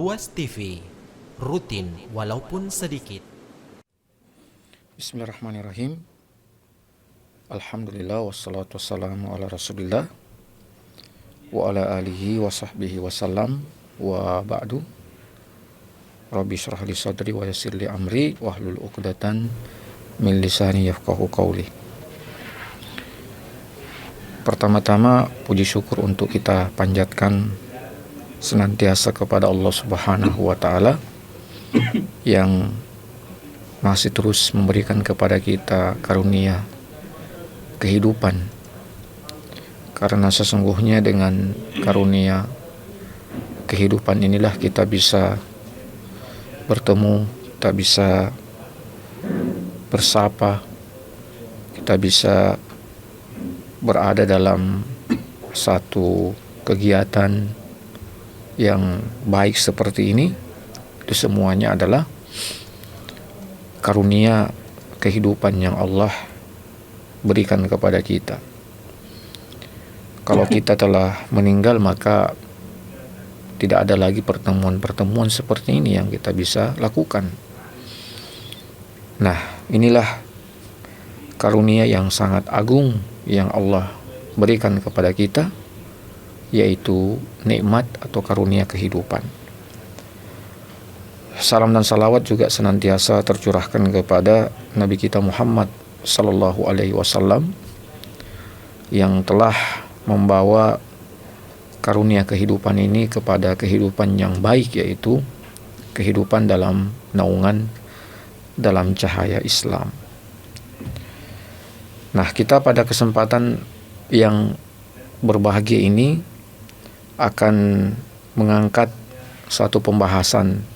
Luas TV, rutin walaupun sedikit. Bismillahirrahmanirrahim. Alhamdulillah wassalatu wassalamu ala rasulillah wa ala alihi wa sahbihi wasallam wa ba'du. Rabbi syrah li sadri wa yassir li amri wahlul uqdatan min lisani yafqahu qawli. Pertama-tama puji syukur untuk kita panjatkan senantiasa kepada Allah Subhanahu wa taala yang masih terus memberikan kepada kita karunia kehidupan. Karena sesungguhnya dengan karunia kehidupan inilah kita bisa bertemu, kita bisa bersapa, kita bisa berada dalam satu kegiatan yang baik seperti ini. Itu semuanya adalah karunia kehidupan yang Allah berikan kepada kita. Kalau kita telah meninggal, maka tidak ada lagi pertemuan-pertemuan seperti ini yang kita bisa lakukan. Nah, inilah karunia yang sangat agung yang Allah berikan kepada kita, yaitu nikmat atau karunia kehidupan. Salam dan salawat juga senantiasa tercurahkan kepada Nabi kita Muhammad sallallahu alaihi wasallam yang telah membawa karunia kehidupan ini kepada kehidupan yang baik, yaitu kehidupan dalam naungan dalam cahaya Islam. Nah, kita pada kesempatan yang berbahagia ini akan mengangkat satu pembahasan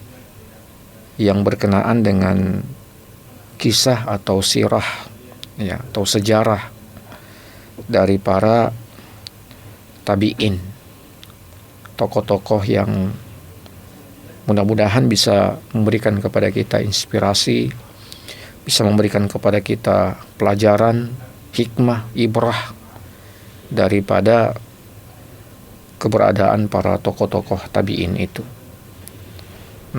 yang berkenaan dengan kisah atau sirah, ya, atau sejarah dari para tabi'in, tokoh-tokoh yang mudah-mudahan bisa memberikan kepada kita inspirasi, bisa memberikan kepada kita pelajaran, hikmah, ibrah daripada keberadaan para tokoh-tokoh tabi'in itu.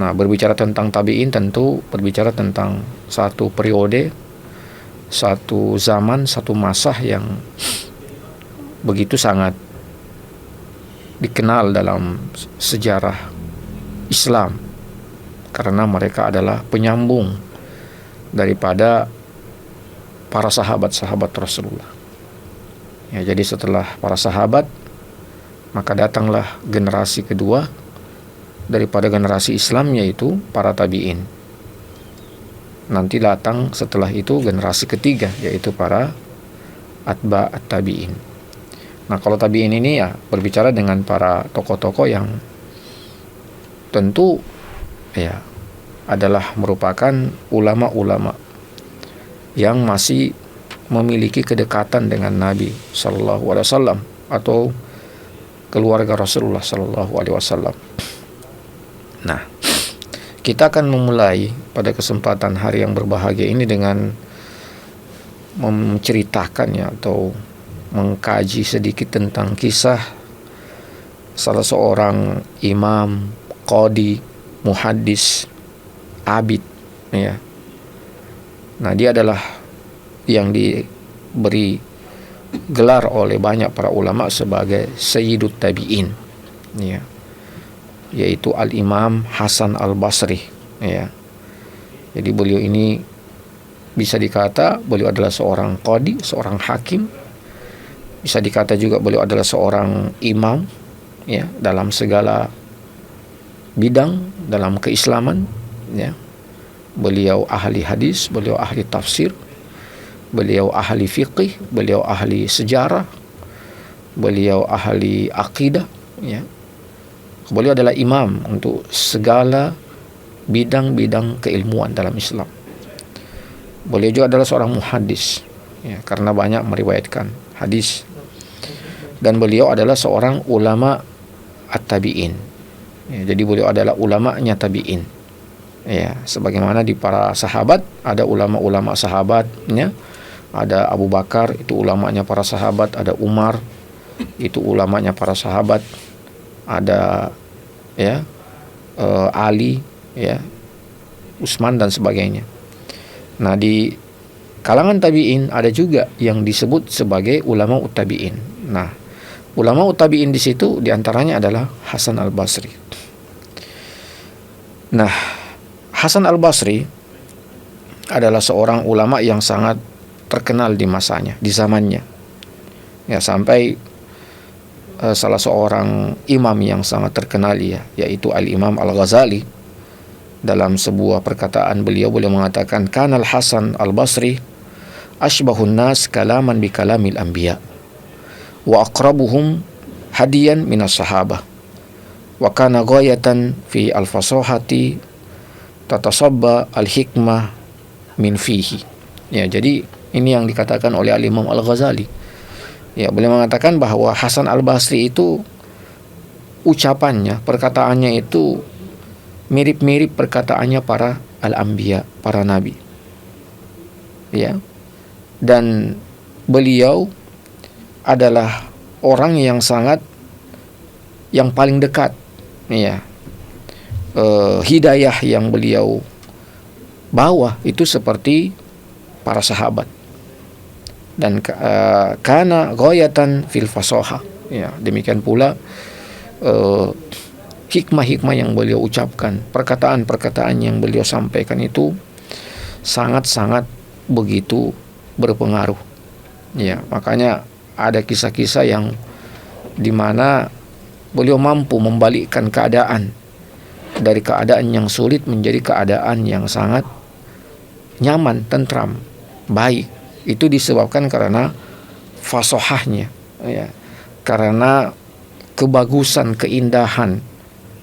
Nah, berbicara tentang tabi'in tentu berbicara tentang satu periode, satu zaman, satu masa yang begitu sangat dikenal dalam sejarah Islam, karena mereka adalah penyambung daripada para sahabat-sahabat Rasulullah. Ya, jadi setelah para sahabat, maka datanglah generasi kedua daripada generasi Islam, yaitu para tabi'in. Nanti datang setelah itu generasi ketiga, yaitu para atba' at-tabi'in. Nah, kalau tabi'in ini ya berbicara dengan para tokoh-tokoh yang tentu ya adalah merupakan ulama-ulama yang masih memiliki kedekatan dengan Nabi Sallallahu Alaihi Wasallam atau keluarga Rasulullah Sallallahu Alaihi Wasallam. Nah, kita akan memulai pada kesempatan hari yang berbahagia ini dengan menceritakannya atau mengkaji sedikit tentang kisah salah seorang imam, qadi, muhaddis, abid, ya. Nah, dia adalah yang diberi gelar oleh banyak para ulama sebagai Sayyidut Tabi'in, ya, yaitu Al-Imam Hasan Al-Basri, ya. Jadi beliau ini bisa dikata beliau adalah seorang qadi, seorang hakim. Bisa dikata juga beliau adalah seorang imam, ya, dalam segala bidang dalam keislaman, ya. Beliau ahli hadis, beliau ahli tafsir, beliau ahli fiqih, beliau ahli sejarah, beliau ahli akidah, ya. Beliau adalah imam untuk segala bidang-bidang keilmuan dalam Islam. Beliau juga adalah seorang muhaddis, ya, karena banyak meriwayatkan hadis. Dan beliau adalah seorang ulama at-tabi'in. Ya, jadi beliau adalah ulamanya tabi'in. Ya, sebagaimana di para sahabat ada ulama-ulama sahabatnya, ada Abu Bakar, itu ulamanya para sahabat, ada Umar, itu ulamanya para sahabat, ada ya Ali, ya, Utsman dan sebagainya. Nah, di kalangan tabi'in ada juga yang disebut sebagai ulama tabi'in. Nah, ulama tabi'in di situ diantaranya adalah Hasan al-Basri. Nah, Hasan al-Basri adalah seorang ulama yang sangat terkenal di masanya, di zamannya. Ya, sampai salah seorang imam yang sangat terkenal, ya, yaitu Al-Imam Al-Ghazali, dalam sebuah perkataan beliau mengatakan, kanal Hasan al-Basri ashbahun nas kalaman bi kalamil anbiya wa aqrabuhum hadiyan minas sahabah wa kana ghayatan fi al-fasahati tatasabba al-hikmah min fihi. Ya, jadi ini yang dikatakan oleh Al-Imam Al-Ghazali. Ya, beliau mengatakan bahwa Hasan al-Basri itu ucapannya, perkataannya itu mirip-mirip perkataannya para al-anbiya, para nabi. Ya. Dan beliau adalah orang yang paling dekat, ya. Hidayah yang beliau bawa itu seperti para sahabat. Dan kana ghayatan fil fasoha, ya, demikian pula hikmah-hikmah yang beliau ucapkan, perkataan-perkataan yang beliau sampaikan itu sangat-sangat begitu berpengaruh. Ya, makanya ada kisah-kisah yang dimana beliau mampu membalikkan keadaan dari keadaan yang sulit menjadi keadaan yang sangat nyaman, tentram, baik. Itu disebabkan karena fasohahnya, ya, karena kebagusan, keindahan,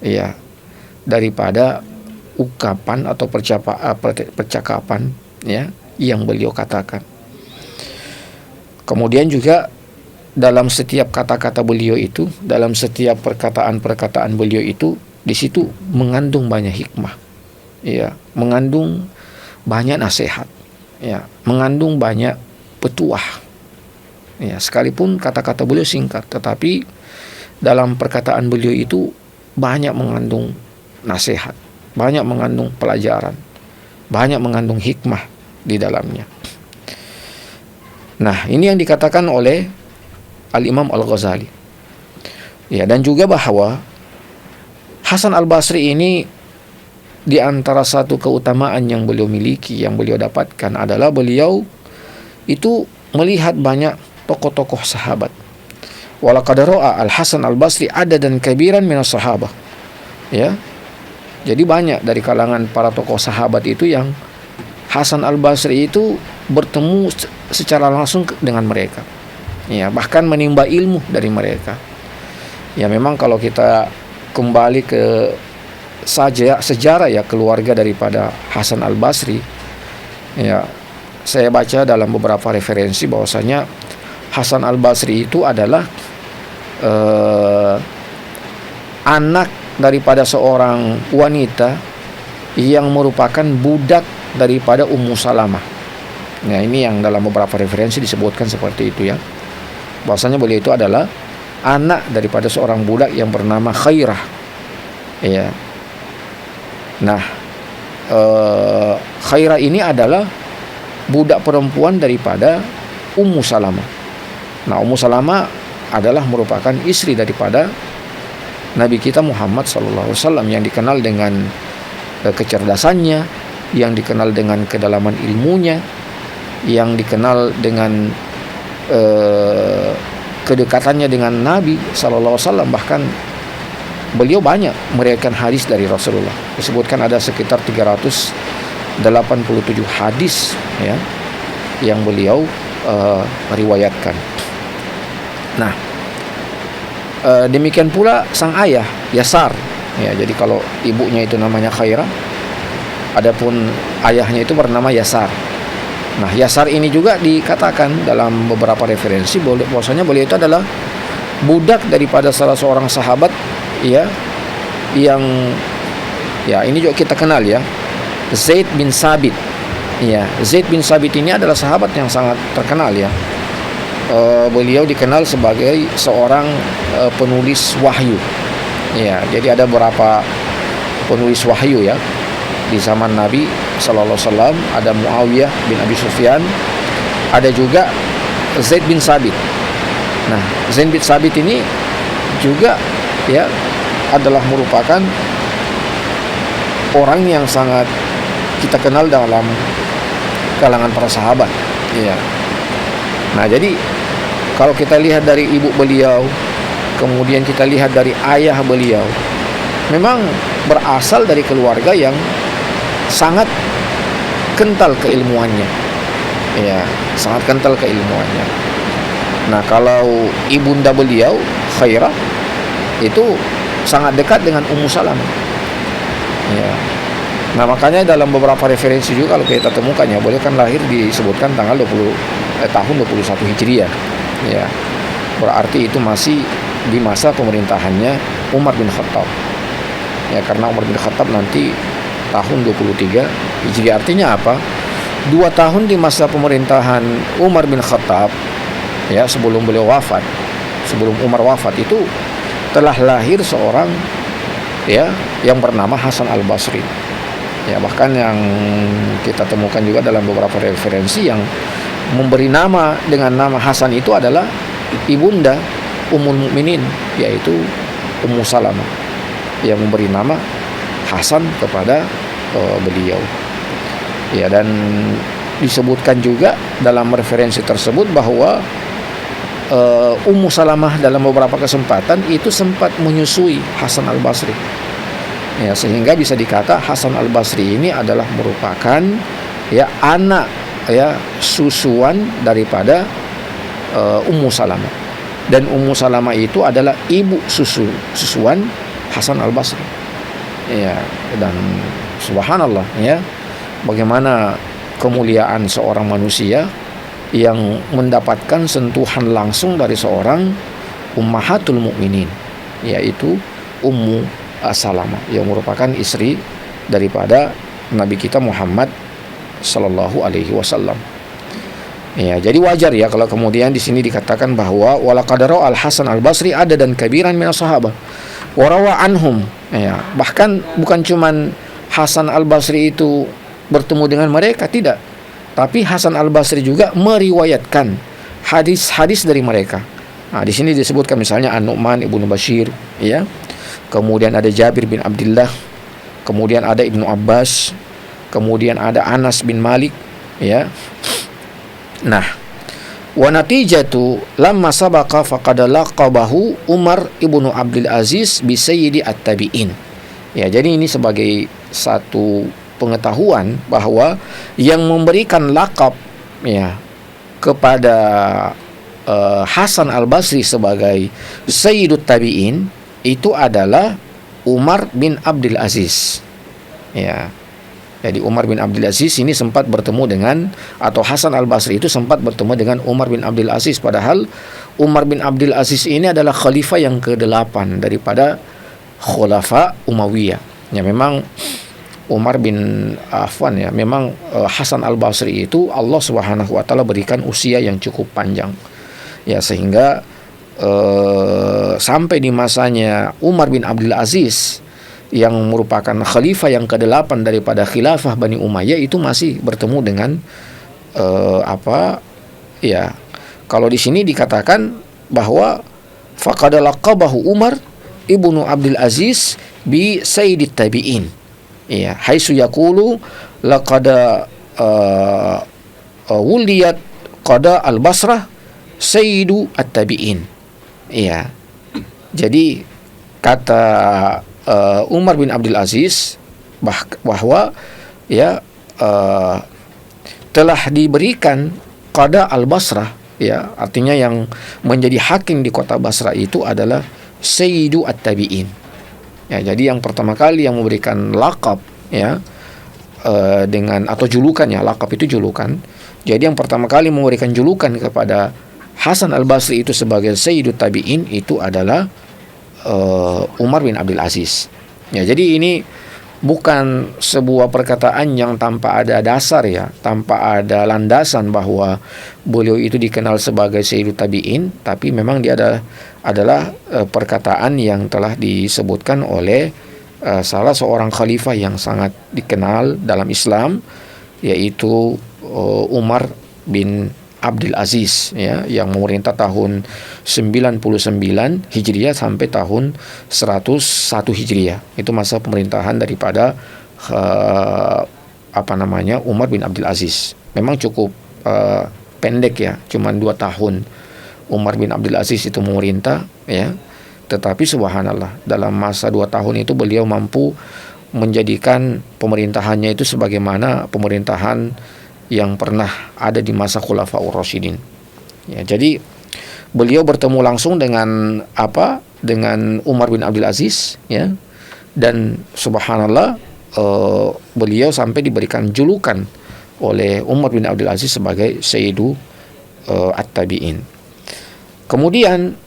ya, daripada ungkapan atau percakapan, ya, yang beliau katakan. Kemudian juga dalam setiap kata-kata beliau itu, dalam setiap perkataan-perkataan beliau itu, di situ mengandung banyak hikmah, ya, mengandung banyak nasihat, ya, mengandung banyak petuah. Ya, sekalipun kata-kata beliau singkat, tetapi dalam perkataan beliau itu banyak mengandung nasihat, banyak mengandung pelajaran, banyak mengandung hikmah di dalamnya. Nah, ini yang dikatakan oleh Al-Imam Al-Ghazali. Ya, dan juga bahwa Hasan al-Basri ini di antara satu keutamaan yang beliau miliki, yang beliau dapatkan adalah beliau itu melihat banyak tokoh-tokoh sahabat. Walaqad ra'a Al-Hasan al-Basri adadan kabiran minas sahabah. Ya. Jadi banyak dari kalangan para tokoh sahabat itu yang Hasan al-Basri itu bertemu secara langsung dengan mereka. Ya, bahkan menimba ilmu dari mereka. Ya, memang kalau kita kembali ke sejarah, ya, keluarga daripada Hasan al-Basri, ya, saya baca dalam beberapa referensi bahwasanya Hasan al-Basri itu adalah anak daripada seorang wanita yang merupakan budak daripada Ummu Salamah. Nah, ini yang dalam beberapa referensi disebutkan seperti itu, ya, bahwasanya beliau itu adalah anak daripada seorang budak yang bernama Khairah, ya. Nah, Khairah ini adalah budak perempuan daripada Ummu Salamah. Nah, Ummu Salamah adalah merupakan istri daripada Nabi kita Muhammad SAW, yang dikenal dengan kecerdasannya, yang dikenal dengan kedalaman ilmunya, yang dikenal dengan kedekatannya dengan Nabi SAW. Bahkan beliau banyak meriwayatkan hadis dari Rasulullah. Disebutkan ada sekitar 387 hadis, ya, yang beliau riwayatkan. Nah, demikian pula sang ayah Yasar, ya. Jadi kalau ibunya itu namanya Khairah, adapun ayahnya itu bernama Yasar. Nah, Yasar ini juga dikatakan dalam beberapa referensi bahwasanya beliau itu adalah budak daripada salah seorang sahabat, ya, yang, ya, ini juga kita kenal, ya, Zaid bin Sabit. Ya, Zaid bin Sabit ini adalah sahabat yang sangat terkenal, ya. Beliau dikenal sebagai seorang penulis wahyu. Ya, jadi ada beberapa penulis wahyu ya di zaman Nabi sallallahu alaihi wasallam. Ada Muawiyah bin Abi Sufyan, ada juga Zaid bin Sabit. Nah, Zaid bin Sabit ini juga ya adalah merupakan orang yang sangat kita kenal dalam kalangan para sahabat ya. Nah, jadi kalau kita lihat dari ibu beliau, kemudian kita lihat dari ayah beliau, memang berasal dari keluarga yang sangat kental keilmuannya ya, sangat kental keilmuannya. Nah, kalau ibunda beliau Khairah itu sangat dekat dengan Ummu Salamah ya. Nah, makanya dalam beberapa referensi juga kalau kita temukan ya, boleh kan lahir disebutkan tanggal tahun 21 Hijriah ya. Berarti itu masih di masa pemerintahannya Umar bin Khattab ya, karena Umar bin Khattab nanti tahun 23 Hijriah. Artinya apa? 2 tahun di masa pemerintahan Umar bin Khattab ya, sebelum beliau wafat, sebelum Umar wafat, itu telah lahir seorang ya yang bernama Hasan Al-Basri ya. Bahkan yang kita temukan juga dalam beberapa referensi yang memberi nama dengan nama Hasan itu adalah ibunda Ummul Mukminin, yaitu Ummu Salamah, yang memberi nama Hasan kepada beliau ya. Dan disebutkan juga dalam referensi tersebut bahwa Ummu Salamah dalam beberapa kesempatan itu sempat menyusui Hasan Al-Basri ya, sehingga bisa dikata Hasan Al-Basri ini adalah merupakan ya anak ya susuan daripada Ummu Salamah, dan Ummu Salamah itu adalah ibu susuan Hasan Al-Basri ya. Dan subhanallah ya, bagaimana kemuliaan seorang manusia yang mendapatkan sentuhan langsung dari seorang ummahatul mukminin, yaitu Ummu Salamah, yang merupakan istri daripada Nabi kita Muhammad sallallahu alaihi wasallam. Ya, jadi wajar ya kalau kemudian di sini dikatakan bahwa walaqad ra'a Al-Hasan Al-Basri ada dan kabiran minas sahabah wa rawa anhum ya. Bahkan bukan cuman Hasan Al-Basri itu bertemu dengan mereka, tidak, tapi Hasan Al-Basri juga meriwayatkan hadis-hadis dari mereka. Nah, di sini disebutkan misalnya An-Nu'man ibnu Bashir ya. Kemudian ada Jabir bin Abdullah, kemudian ada Ibnu Abbas, kemudian ada Anas bin Malik ya. Nah, wa natijatu lamma sabaqa faqad laqabahu Umar ibnu Abdul Aziz bi sayyidi at-tabi'in. Ya, jadi ini sebagai satu pengetahuan bahwa yang memberikan lakab ya kepada Hasan Al-Basri sebagai Sayyidut Tabi'in itu adalah Umar bin Abdul Aziz ya. Jadi Umar bin Abdul Aziz ini sempat bertemu dengan, atau Hasan Al-Basri itu sempat bertemu dengan Umar bin Abdul Aziz, padahal Umar bin Abdul Aziz ini adalah khalifah yang ke-8 daripada Khulafa Umayyah. Ya, memang Umar bin Affan ya, memang Hasan Al-Basri itu Allah Subhanahu wa taala berikan usia yang cukup panjang. Ya, sehingga sampai di masanya Umar bin Abdul Aziz yang merupakan khalifah yang ke-8 daripada khilafah Bani Umayyah itu masih bertemu dengan ya, kalau di sini dikatakan bahwa faqad laqabahu Umar ibnu Abdul Aziz bi sayyidit tabi'in ya, haitsu yaqulu laqad wuliyat qada al-Basrah sayyidu at-tabi'in ya. Jadi kata Umar bin Abdul Aziz bahwa ya telah diberikan qada al-Basrah ya, artinya yang menjadi hakim di kota Basrah itu adalah sayyidu at-tabi'in ya. Jadi yang pertama kali yang memberikan lakab ya dengan, atau julukan ya, lakab itu julukan. Jadi yang pertama kali memberikan julukan kepada Hasan Al-Basri itu sebagai Sayyidut Tabi'in itu adalah Umar bin Abdul Aziz. Ya, jadi ini bukan sebuah perkataan yang tanpa ada dasar ya, tanpa ada landasan bahwa beliau itu dikenal sebagai Sayyidut Tabi'in, tapi memang dia adalah perkataan yang telah disebutkan oleh salah seorang khalifah yang sangat dikenal dalam Islam, yaitu Umar bin Abdul Aziz, ya, yang memerintah tahun 99 Hijriah sampai tahun 101 Hijriah. Itu masa pemerintahan daripada Umar bin Abdul Aziz. Memang cukup pendek, ya, cuma 2 tahun Umar bin Abdul Aziz itu memerintah, ya. Tetapi subhanallah, dalam masa 2 tahun itu beliau mampu menjadikan pemerintahannya itu sebagaimana pemerintahan yang pernah ada di masa Khulafaur Rasyidin. Ya, jadi beliau bertemu langsung dengan Umar bin Abdul Aziz, ya. Dan subhanallah, beliau sampai diberikan julukan oleh Umar bin Abdul Aziz sebagai Sayyidu At-Tabi'in. Kemudian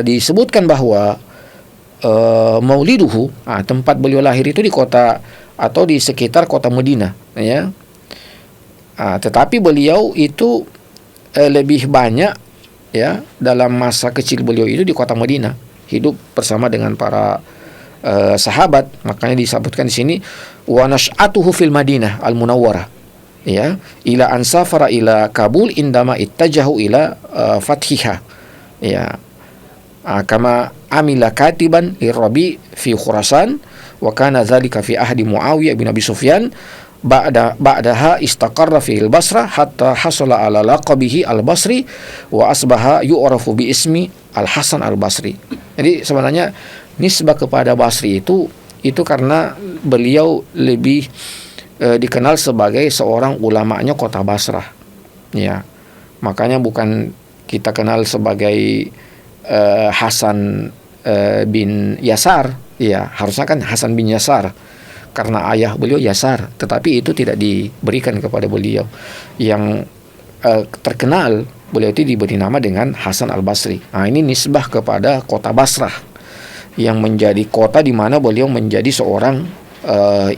disebutkan bahwa mauliduhu, tempat beliau lahir itu di kota atau di sekitar kota Madinah, ya. Tetapi beliau itu lebih banyak, ya, dalam masa kecil beliau itu di kota Madinah, hidup bersama dengan para sahabat. Makanya disebutkan di sini wa nash'atuhu fil Madinah al-Munawwarah, ya, ila ansafara ila Kabul indama ittajahu ila fathiha, ya. Kama amila katiban lirabi fi Khurasan wa kana dzalika fi ahdi Muawiyah bin Abi Sufyan ba'daha istaqarra fi al-Basrah hatta hasala ala laqabihi al-Basri wa asbaha yu'rafu bi ismi al-Hasan al-Basri. Jadi sebenarnya nisbah kepada Basri itu karena beliau lebih dikenal sebagai seorang ulamanya kota Basrah, ya. Makanya bukan kita kenal sebagai Hasan bin Yasar, ya, harusnya kan Hasan bin Yasar karena ayah beliau Yasar, tetapi itu tidak diberikan kepada beliau. Yang terkenal beliau itu diberi nama dengan Hasan al-Basri. Ini nisbah kepada kota Basrah yang menjadi kota di mana beliau menjadi seorang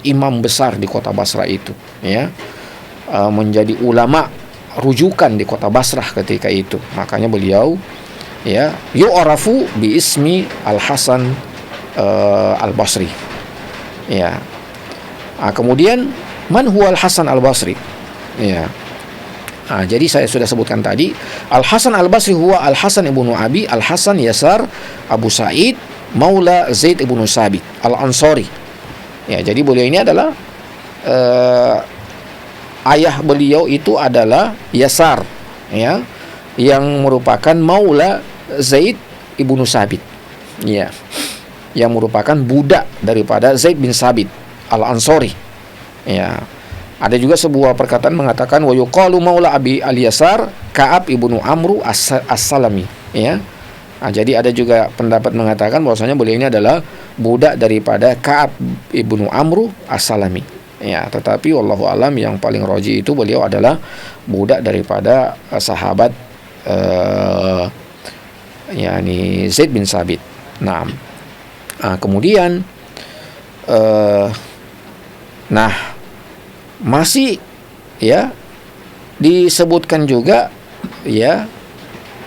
imam besar di kota Basrah itu, ya, menjadi ulama rujukan di kota Basrah ketika itu. Makanya beliau, ya, yu'rafu bi ismi Al-Hasan Al-Basri, ya. Kemudian man huwa Al-Hasan Al-Basri, ya. Jadi saya sudah sebutkan tadi, Al-Hasan Al-Basri huwa Al-Hasan ibnu Abi Al-Hasan Yasar Abu Sa'id Maula Zaid ibnu Sabit Al-Ansari. Ya, jadi beliau ini adalah ayah beliau itu adalah Yasar, ya, yang merupakan Maula Zaid ibnu Sabit, ya, yang merupakan budak daripada Zaid bin Sabit Al-Ansari, ya. Ada juga sebuah perkataan mengatakan wa yuqalu Maula Abi Al-Yasar Ka'ab ibnu Amru As-Salami, ya. Jadi ada juga pendapat mengatakan bahwasanya beliau ini adalah budak daripada Ka'ab ibnu Amru As-Salami, ya. Tetapi wallahu alam, yang paling roji itu beliau adalah budak daripada sahabat yakni Zaid bin Sabit. Kemudian masih, ya, disebutkan juga, ya,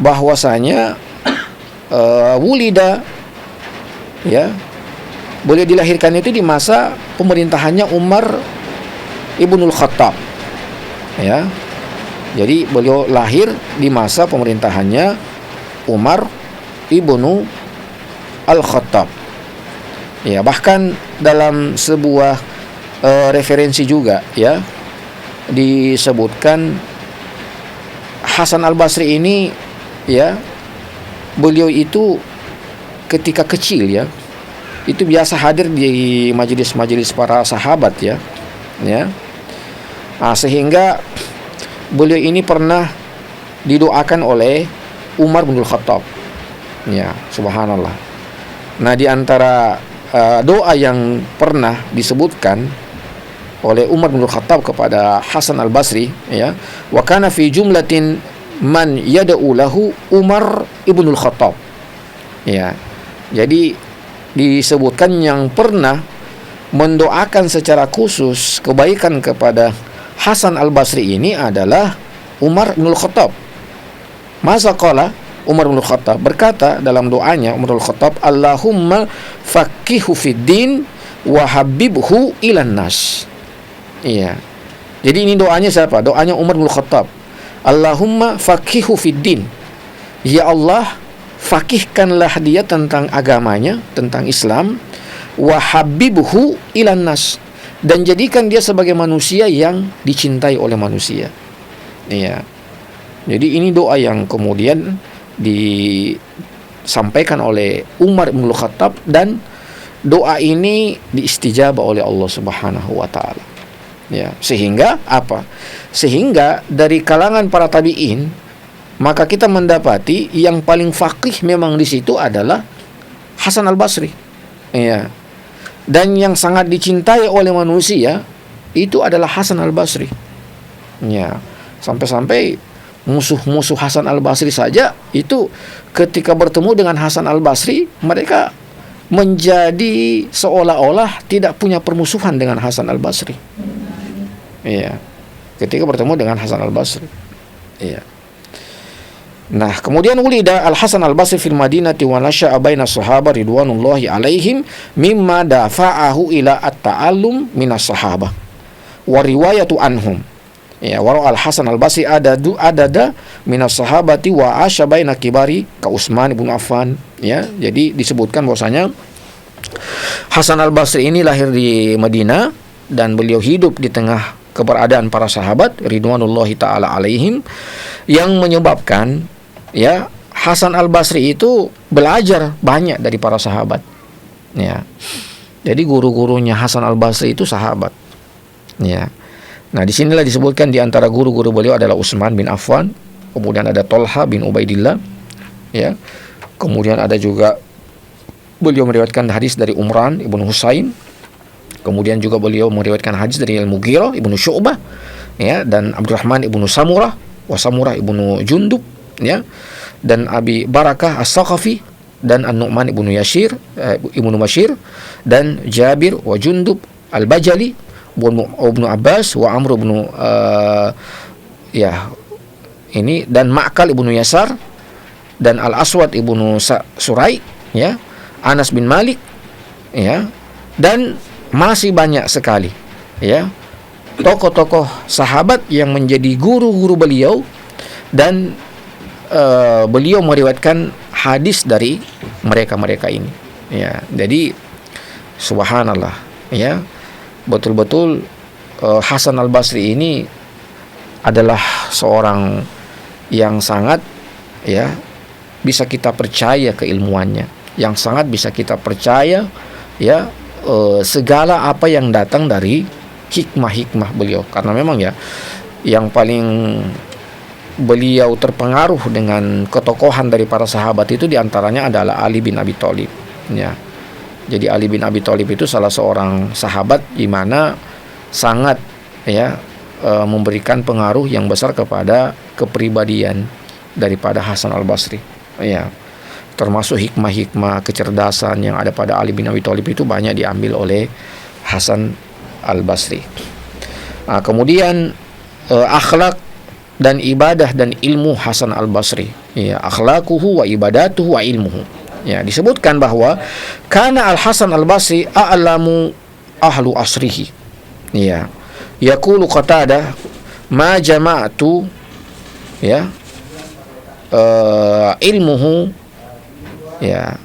bahwasanya wulida, ya, boleh dilahirkan itu di masa pemerintahannya Umar ibnul Khattab, ya. Jadi beliau lahir di masa pemerintahannya Umar ibnu Al-Khattab, ya. Bahkan dalam sebuah referensi juga, ya, disebutkan Hasan Al-Basri ini, ya, beliau itu ketika kecil, ya, itu biasa hadir di majelis-majelis para sahabat, ya. Sehingga beliau ini pernah didoakan oleh Umar bin Khattab, ya, subhanallah. Di antara doa yang pernah disebutkan oleh Umar bin Khattab kepada Hasan Al-Basri, ya, wa kana fi jumlatin man yad'u lahu Umar ibnul Khattab, ya. Jadi disebutkan yang pernah mendoakan secara khusus kebaikan kepada Hasan Al-Basri ini adalah Umar ibnul Khattab. Masa qala, Umar bin Khattab berkata dalam doanya, Umar bin Khattab, Allahumma faqihu fid din wa habibhu ilan nas. Iya. Jadi ini doanya siapa? Doanya Umar bin Khattab. Allahumma faqihu fid din. Ya Allah, fakihkanlah dia tentang agamanya, tentang Islam, wa habibhu ilan nas, dan jadikan dia sebagai manusia yang dicintai oleh manusia. Iya. Jadi ini doa yang kemudian disampaikan oleh Umar bin Khattab, dan doa ini diistijabah oleh Allah Subhanahu wa taala. Ya, sehingga apa? Sehingga dari kalangan para tabi'in, maka kita mendapati yang paling faqih memang di situ adalah Hasan al-Basri. Ya. Dan yang sangat dicintai oleh manusia itu adalah Hasan al-Basri. Ya. Sampai-sampai musuh-musuh Hasan al-Basri saja itu ketika bertemu dengan Hasan al-Basri, mereka menjadi seolah-olah tidak punya permusuhan dengan Hasan al-Basri. Iya. Ketika bertemu dengan Hasan al-Basri. Iya. Nah, kemudian ulida Al-Hasan al-Basri fil Madinati wa nasha'a baina sahaba ridwanullahi alaihim mimma dafa'ahu ila at-ta'allum minas sahabah wa riwayatu anhum. Ya, wa Al-Hasan al-Basri adada minas sahabati wa asya baina kibari ka Utsman bin Affan. Ya, jadi disebutkan bahwasanya Hasan al-Basri ini lahir di Madinah dan beliau hidup di tengah keberadaan para sahabat ridwanullahi taala alaihim, yang menyebabkan ya Hasan al-Basri itu belajar banyak dari para sahabat. Ya. Jadi guru-gurunya Hasan al-Basri itu sahabat. Ya. Nah, disinilah disebutkan di antara guru-guru beliau adalah Utsman bin Affan, kemudian ada Tolha bin Ubaidillah, ya. Kemudian ada juga beliau meriwayatkan hadis dari Umran ibnu Husain. Kemudian juga beliau meriwayatkan hadis dari Al-Mughirah ibnu Syu'bah, ya, dan Abdurrahman ibnu Samurah, wa Samurah ibnu Jundub, ya, dan Abi Barakah As-Saqafi, dan An-Nu'man ibnu ibnu Bashir, dan Jabir wa Jundub Al-Bajali, Ibnu Abbas wa Amr ibnu dan Ma'kal ibnu Yasar, dan Al-Aswad ibnu Surai, ya, Anas bin Malik, ya, dan masih banyak sekali, ya, tokoh-tokoh sahabat yang menjadi guru-guru beliau, dan beliau meriwayatkan hadis dari mereka-mereka ini. Ya, jadi subhanallah, ya, betul-betul Hasan al-Basri ini adalah seorang yang sangat, ya, bisa kita percaya keilmuannya, yang sangat bisa kita percaya, ya, segala apa yang datang dari hikmah-hikmah beliau. Karena memang ya, yang paling beliau terpengaruh dengan ketokohan dari para sahabat itu diantaranya adalah Ali bin Abi Thalib. Ya. Jadi Ali bin Abi Thalib itu salah seorang sahabat di mana sangat, ya, memberikan pengaruh yang besar kepada kepribadian daripada Hasan al-Basri. Ya. Termasuk hikmah-hikmah kecerdasan yang ada pada Ali bin Abi Thalib itu banyak diambil oleh Hasan al-Basri. Nah, kemudian akhlak dan ibadah dan ilmu Hasan al-Basri, ya, akhlaquhu wa ibadatuhu wa ilmuhu. Ya, disebutkan bahwa karena Al-Hasan al-Basri a'lamu ahlu asrihi. Ya. Yaqulu Qatadah ma jama'tu, ya, ilmuhu, ya,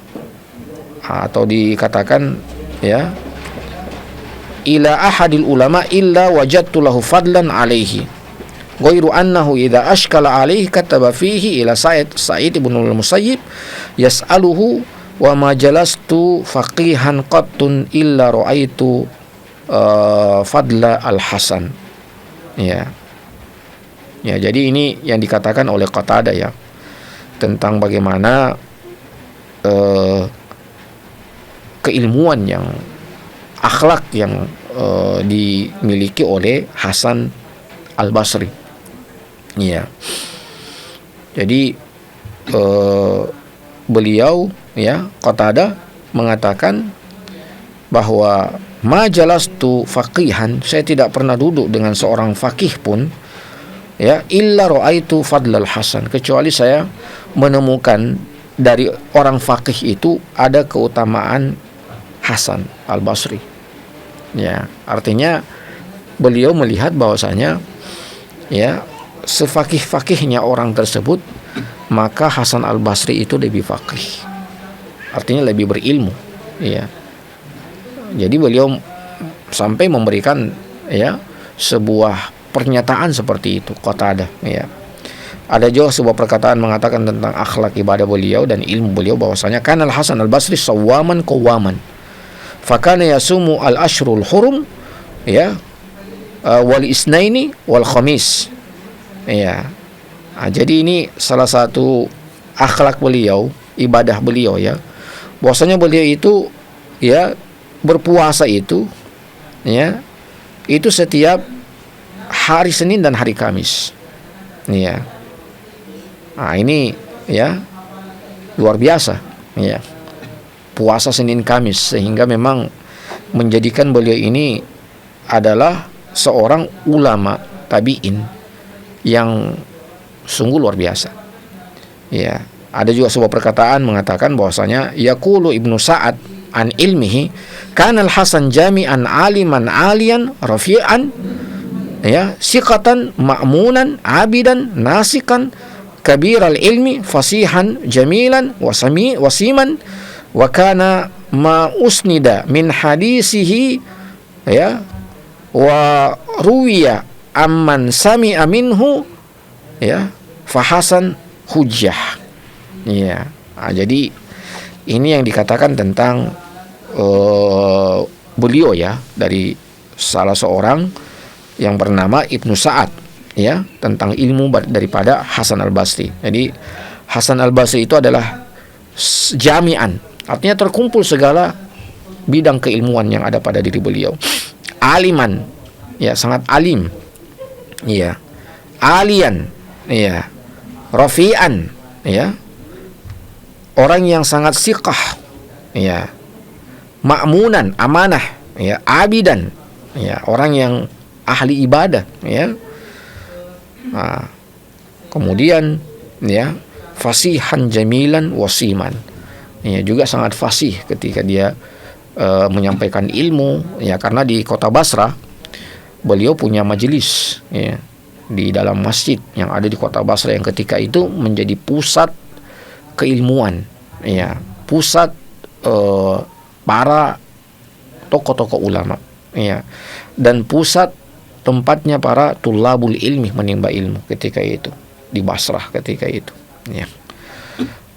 atau dikatakan, ya, ila ahadil ulama illa wajadtu lahu fadlan alaihi ghairu annahu idza ashkala alaihi kataba fihi ila Sa'id ibn al-Musayyib yas'aluhu wa ma jalastu faqihan qattun illa ra'aitu fadla al-Hasan. Ya. Ya, jadi ini yang dikatakan oleh Qatadah, ya, tentang bagaimana keilmuan yang akhlak yang dimiliki oleh Hasan al-Basri. Ya. Jadi beliau, ya, Qatadah mengatakan bahwa ma jalastu faqihan, saya tidak pernah duduk dengan seorang faqih pun, ya, illa ra'aitu fadlal Hasan, kecuali saya menemukan dari orang faqih itu ada keutamaan Hasan Al-Basri. Ya, artinya beliau melihat bahwasanya ya, sefaqih-faqihnya orang tersebut, maka Hasan Al-Basri itu lebih faqih. Artinya lebih berilmu, ya. Jadi beliau sampai memberikan ya sebuah pernyataan seperti itu, Qatadah, ya. Ada juga sebuah perkataan mengatakan tentang akhlak ibadah beliau dan ilmu beliau, bahwasanya kanal Hasan Al-Basri sawaman qawaman, fakana yasumu al-ashrul hurum, ya, wal isnaini wal khamis, ya. Nah, jadi ini salah satu akhlak beliau, ibadah beliau, ya, bahwasanya beliau itu ya berpuasa itu, ya, itu setiap hari Senin dan hari Kamis, ya. Nah, ini ya luar biasa, ya, puasa Senin Kamis, sehingga memang menjadikan beliau ini adalah seorang ulama tabi'in yang sungguh luar biasa, ya. Ada juga sebuah perkataan mengatakan bahwasanya yaqulu Ibnu Sa'ad an ilmihi kana al-Hasan jami'an aliman aliyan rafi'an, ya, siqatan ma'munan abidan nasikan kabiral ilmi fasihan jamilan wasiman wa kana ma usnida min hadisihi, ya, wa ruwiya amman sami'a minhu, ya, fahasan hujjah. Ya, nah, jadi ini yang dikatakan tentang beliau, ya, dari salah seorang yang bernama Ibnu Sa'ad, ya, tentang ilmu daripada Hasan Al-Basri. Jadi Hasan Al-Basri itu adalah jami'an, artinya terkumpul segala bidang keilmuan yang ada pada diri beliau. Aliman, ya, sangat alim, ya. Alian, ya. Rafi'an, ya, orang yang sangat siqah, ya. Ma'munan, amanah, ya. Abidan, ya, orang yang ahli ibadah, ya. Nah, kemudian, ya, fasihan jamilan wasiman, ya, juga sangat fasih ketika dia menyampaikan ilmu, ya, karena di kota Basra beliau punya majelis, ya, di dalam masjid yang ada di kota Basra, yang ketika itu menjadi pusat keilmuan, ya, pusat para tokoh-tokoh ulama, ya, dan pusat tempatnya para tulabul ilmi menimba ilmu ketika itu di Basrah ketika itu, ya.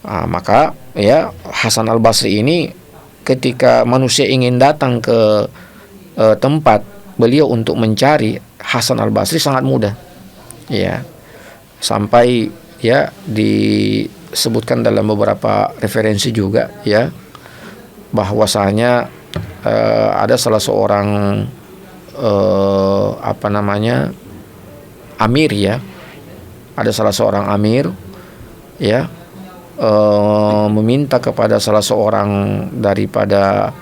Nah, maka ya Hasan Al-Basri ini ketika manusia ingin datang ke tempat beliau untuk mencari Hasan Al-Basri sangat mudah, ya, sampai ya disebutkan dalam beberapa referensi juga, ya, bahwasanya ada salah seorang amir, ya, ada salah seorang amir, ya, meminta kepada salah seorang daripada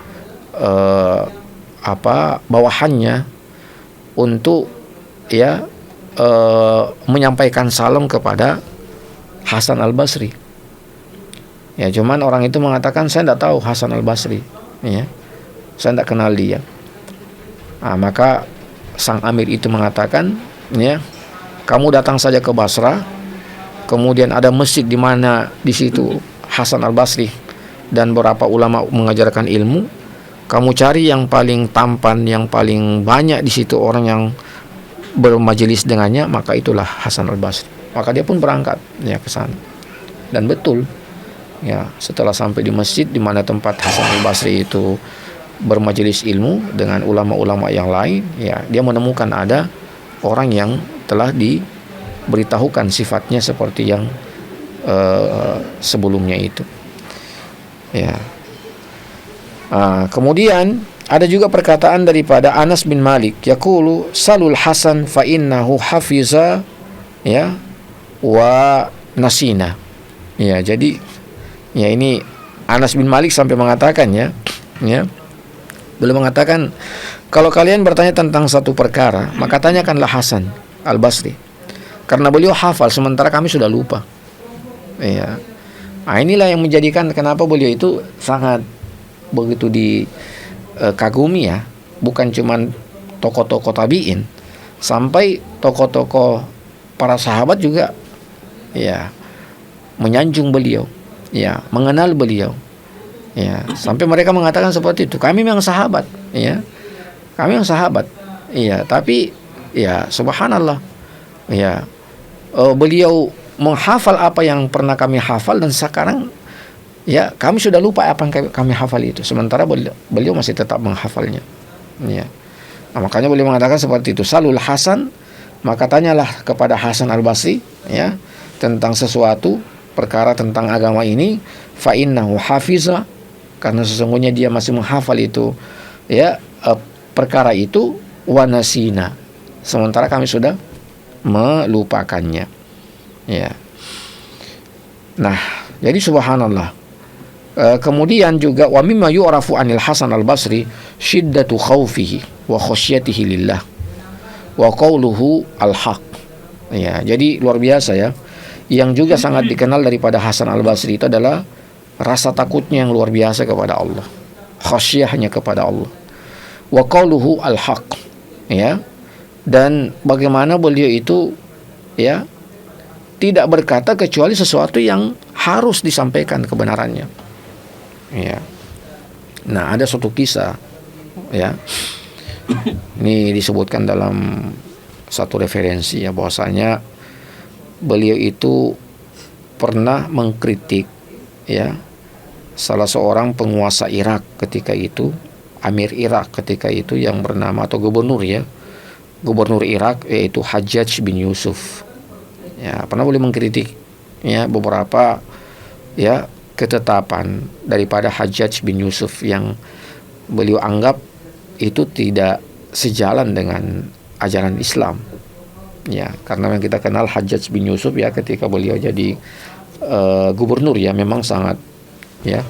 bawahannya untuk, ya, menyampaikan salam kepada Hasan Al-Basri. Ya, cuman orang itu mengatakan, saya tidak tahu Hasan Al-Basri, ya, saya tidak kenal dia. Nah, maka sang amir itu mengatakan, ya, kamu datang saja ke Basra, kemudian ada masjid di mana di situ Hasan Al-Basri dan beberapa ulama mengajarkan ilmu, kamu cari yang paling tampan, yang paling banyak di situ orang yang bermajelis dengannya, maka itulah Hasan Al-Basri. Maka dia pun berangkat, ya, ke sana. Dan betul, ya, setelah sampai di masjid di mana tempat Hasan Al-Basri itu bermajelis ilmu dengan ulama-ulama yang lain, ya, dia menemukan ada orang yang telah diberitahukan sifatnya seperti yang sebelumnya itu, ya. Kemudian ada juga perkataan daripada Anas bin Malik, yaqulu salul Hasan fa innahu hafiza, ya, wa nasina. Ya, jadi ya ini Anas bin Malik sampai mengatakan, ya, beliau mengatakan, kalau kalian bertanya tentang satu perkara, maka tanyakanlah Hasan Al-Basri, karena beliau hafal sementara kami sudah lupa. Ya. Nah, inilah yang menjadikan kenapa beliau itu sangat begitu dikagumi ya, bukan cuman tokoh-tokoh tabiin, sampai tokoh-tokoh para sahabat juga ya menyanjung beliau, ya mengenal beliau, ya sampai mereka mengatakan seperti itu, kami memang sahabat, ya kami memang sahabat, ya tapi ya subhanallah, ya beliau menghafal apa yang pernah kami hafal, dan sekarang ya kami sudah lupa apa yang kami hafal itu, sementara beliau masih tetap menghafalnya, ya. Nah, makanya beliau mengatakan seperti itu, salul Hasan, maka tanyalah kepada Hasan Al-Basri ya tentang sesuatu perkara tentang agama ini, fa innahu hafiza, karena sesungguhnya dia masih menghafal itu ya perkara itu, wa nasina, sementara kami sudah melupakannya, ya. Nah, jadi subhanallah. Kemudian juga wa mimma yu'rafu anil Hasan Al-Basri syiddatu khaufihi wa khasyatihi lillah wa qawluhu al-haq. Ya, jadi luar biasa ya. Yang juga sangat dikenal daripada Hasan Al-Basri itu adalah rasa takutnya yang luar biasa kepada Allah, khasyahnya kepada Allah. Wa qawluhu al-haq. Ya. Dan bagaimana beliau itu ya tidak berkata kecuali sesuatu yang harus disampaikan kebenarannya. Ya. Nah, ada suatu kisah ya. Ini disebutkan dalam satu referensi ya, bahwasanya beliau itu pernah mengkritik ya salah seorang penguasa Irak ketika itu, Amir Irak ketika itu yang bernama, atau gubernur ya, gubernur Irak, yaitu Hajjaj bin Yusuf. Ya, pernah beliau mengkritik ya beberapa ya ketetapan daripada Hajjaj bin Yusuf yang beliau anggap itu tidak sejalan dengan ajaran Islam. Ya, karena yang kita kenal Hajjaj bin Yusuf ya ketika beliau jadi gubernur ya memang sangat ya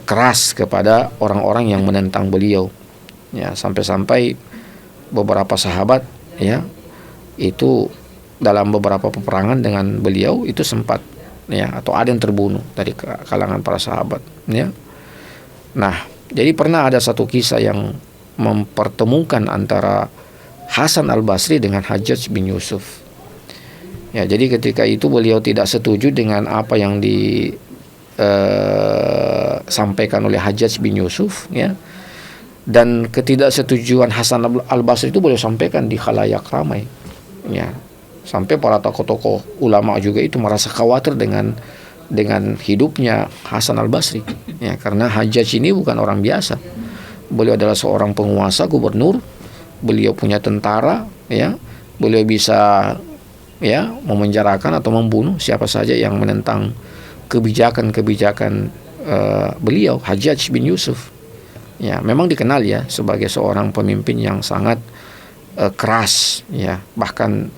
keras kepada orang-orang yang menentang beliau. Ya, sampai-sampai beberapa sahabat ya itu dalam beberapa peperangan dengan beliau itu sempat ya, atau ada yang terbunuh dari kalangan para sahabat ya. Nah, jadi pernah ada satu kisah yang mempertemukan antara Hasan Al-Basri dengan Hajjaj bin Yusuf. Ya, jadi ketika itu beliau tidak setuju dengan apa yang disampaikan oleh Hajjaj bin Yusuf ya. Dan ketidaksetujuan Hasan Al-Basri itu beliau sampaikan di khalayak ramai. Ya. Sampai para tokoh-tokoh ulama juga itu merasa khawatir dengan hidupnya Hasan Al-Basri ya, karena Hajjaj ini bukan orang biasa. Beliau adalah seorang penguasa, gubernur, beliau punya tentara ya, beliau bisa ya memenjarakan atau membunuh siapa saja yang menentang kebijakan-kebijakan beliau, Hajjaj bin Yusuf. Ya, memang dikenal ya sebagai seorang pemimpin yang sangat keras ya, bahkan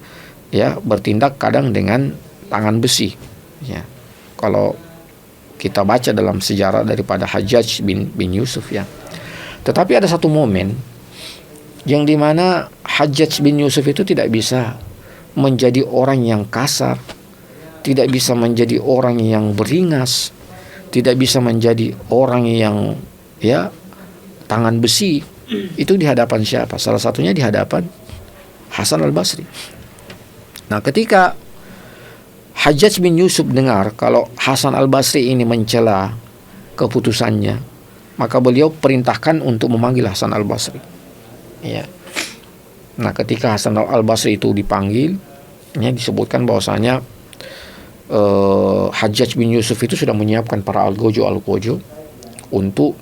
ya bertindak kadang dengan tangan besi ya. Kalau kita baca dalam sejarah daripada Hajjaj bin Yusuf ya. Tetapi ada satu momen yang dimana Hajjaj bin Yusuf itu tidak bisa menjadi orang yang kasar, tidak bisa menjadi orang yang beringas, tidak bisa menjadi orang yang ya tangan besi. Itu di hadapan siapa? Salah satunya di hadapan Hasan Al-Basri. Nah, ketika Hajjaj bin Yusuf dengar kalau Hasan Al-Basri ini mencela keputusannya, maka beliau perintahkan untuk memanggil Hasan Al-Basri. Ya. Nah, ketika Hasan Al-Basri itu dipanggil, ya, disebutkan bahwasanya Hajjaj bin Yusuf itu sudah menyiapkan para algojo untuk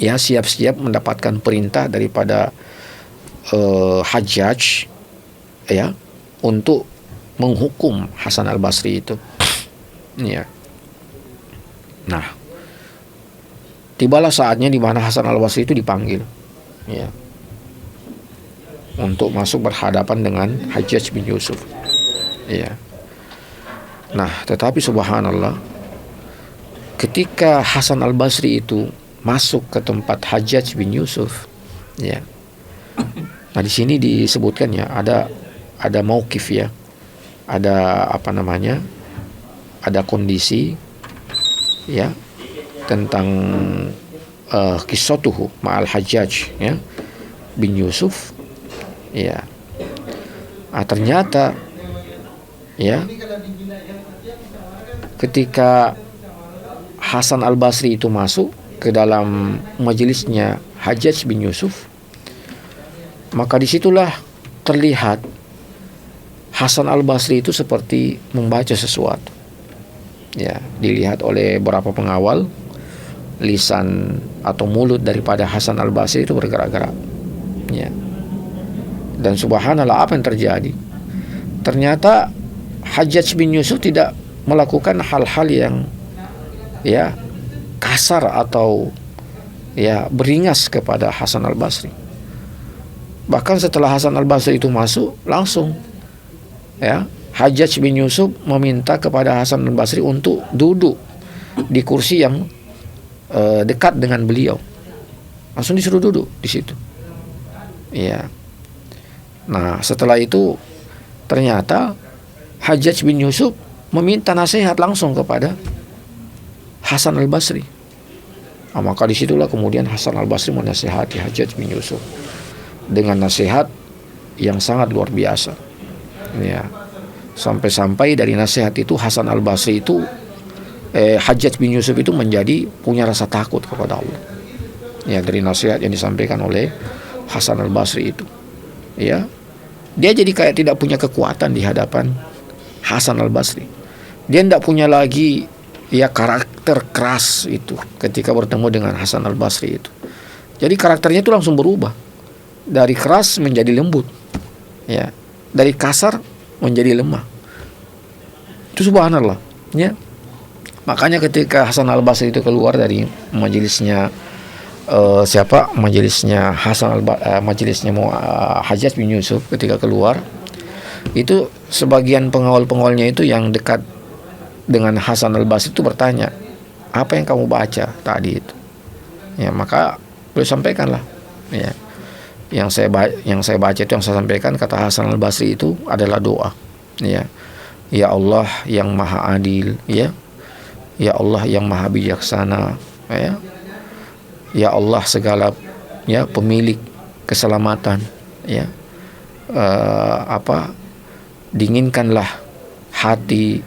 ya siap-siap mendapatkan perintah daripada Hajjaj ya untuk menghukum Hasan Al-Basri itu. Ya. Nah, tibalah saatnya di mana Hasan Al-Basri itu dipanggil ya untuk masuk berhadapan dengan Hajjaj bin Yusuf. Ya. Nah, tetapi subhanallah, ketika Hasan Al-Basri itu masuk ke tempat Hajjaj bin Yusuf, ya. Nah, di sini disebutkan ya ada mauqif ya, ada ada kondisi ya tentang kisatuhu ma'al Hajjaj ya bin Yusuf ya. Ternyata ya ketika Hasan al-Basri itu masuk ke dalam majelisnya Hajjaj bin Yusuf, maka disitulah terlihat Hasan al-Basri itu seperti membaca sesuatu. Ya, dilihat oleh beberapa pengawal, lisan atau mulut daripada Hasan al-Basri itu bergerak-gerak. Ya. Dan subhanallah, apa yang terjadi? Ternyata Hajjaj bin Yusuf tidak melakukan hal-hal yang ya kasar atau ya beringas kepada Hasan al-Basri. Bahkan setelah Hasan al-Basri itu masuk, langsung ya Hajjaj bin Yusuf meminta kepada Hasan al-Basri untuk duduk di kursi yang dekat dengan beliau. Langsung disuruh duduk di situ. Ya. Nah, setelah itu ternyata Hajjaj bin Yusuf meminta nasihat langsung kepada Hasan al-Basri. Maka disitulah kemudian Hasan al-Basri menasihati Hajjaj bin Yusuf dengan nasihat yang sangat luar biasa. Ya. Sampai-sampai dari nasihat itu Hasan al-Basri itu Hajjaj bin Yusuf itu menjadi punya rasa takut kepada Allah. Ya, dari nasihat yang disampaikan oleh Hasan al-Basri itu. Ya. Dia jadi kayak tidak punya kekuatan di hadapan Hasan al-Basri. Dia tidak punya lagi ya karakter keras itu ketika bertemu dengan Hasan al-Basri itu. Jadi karakternya itu langsung berubah. Dari keras menjadi lembut. Ya. Dari kasar menjadi lemah. Itu subhanallah, ya. Makanya ketika Hasan al-Basri itu keluar dari majelisnya majelisnya Hajjaj bin Yusuf, ketika keluar itu sebagian pengawal-pengawalnya itu yang dekat dengan Hasan al-Basri itu bertanya, apa yang kamu baca tadi itu? Ya, maka beliau sampaikanlah, ya. Yang saya baca itu, yang saya sampaikan, kata Hasan al-Basri itu adalah doa, ya. Ya Allah yang maha adil, ya. Ya Allah yang maha bijaksana, ya. Ya Allah segala ya pemilik keselamatan, ya. Dinginkanlah hati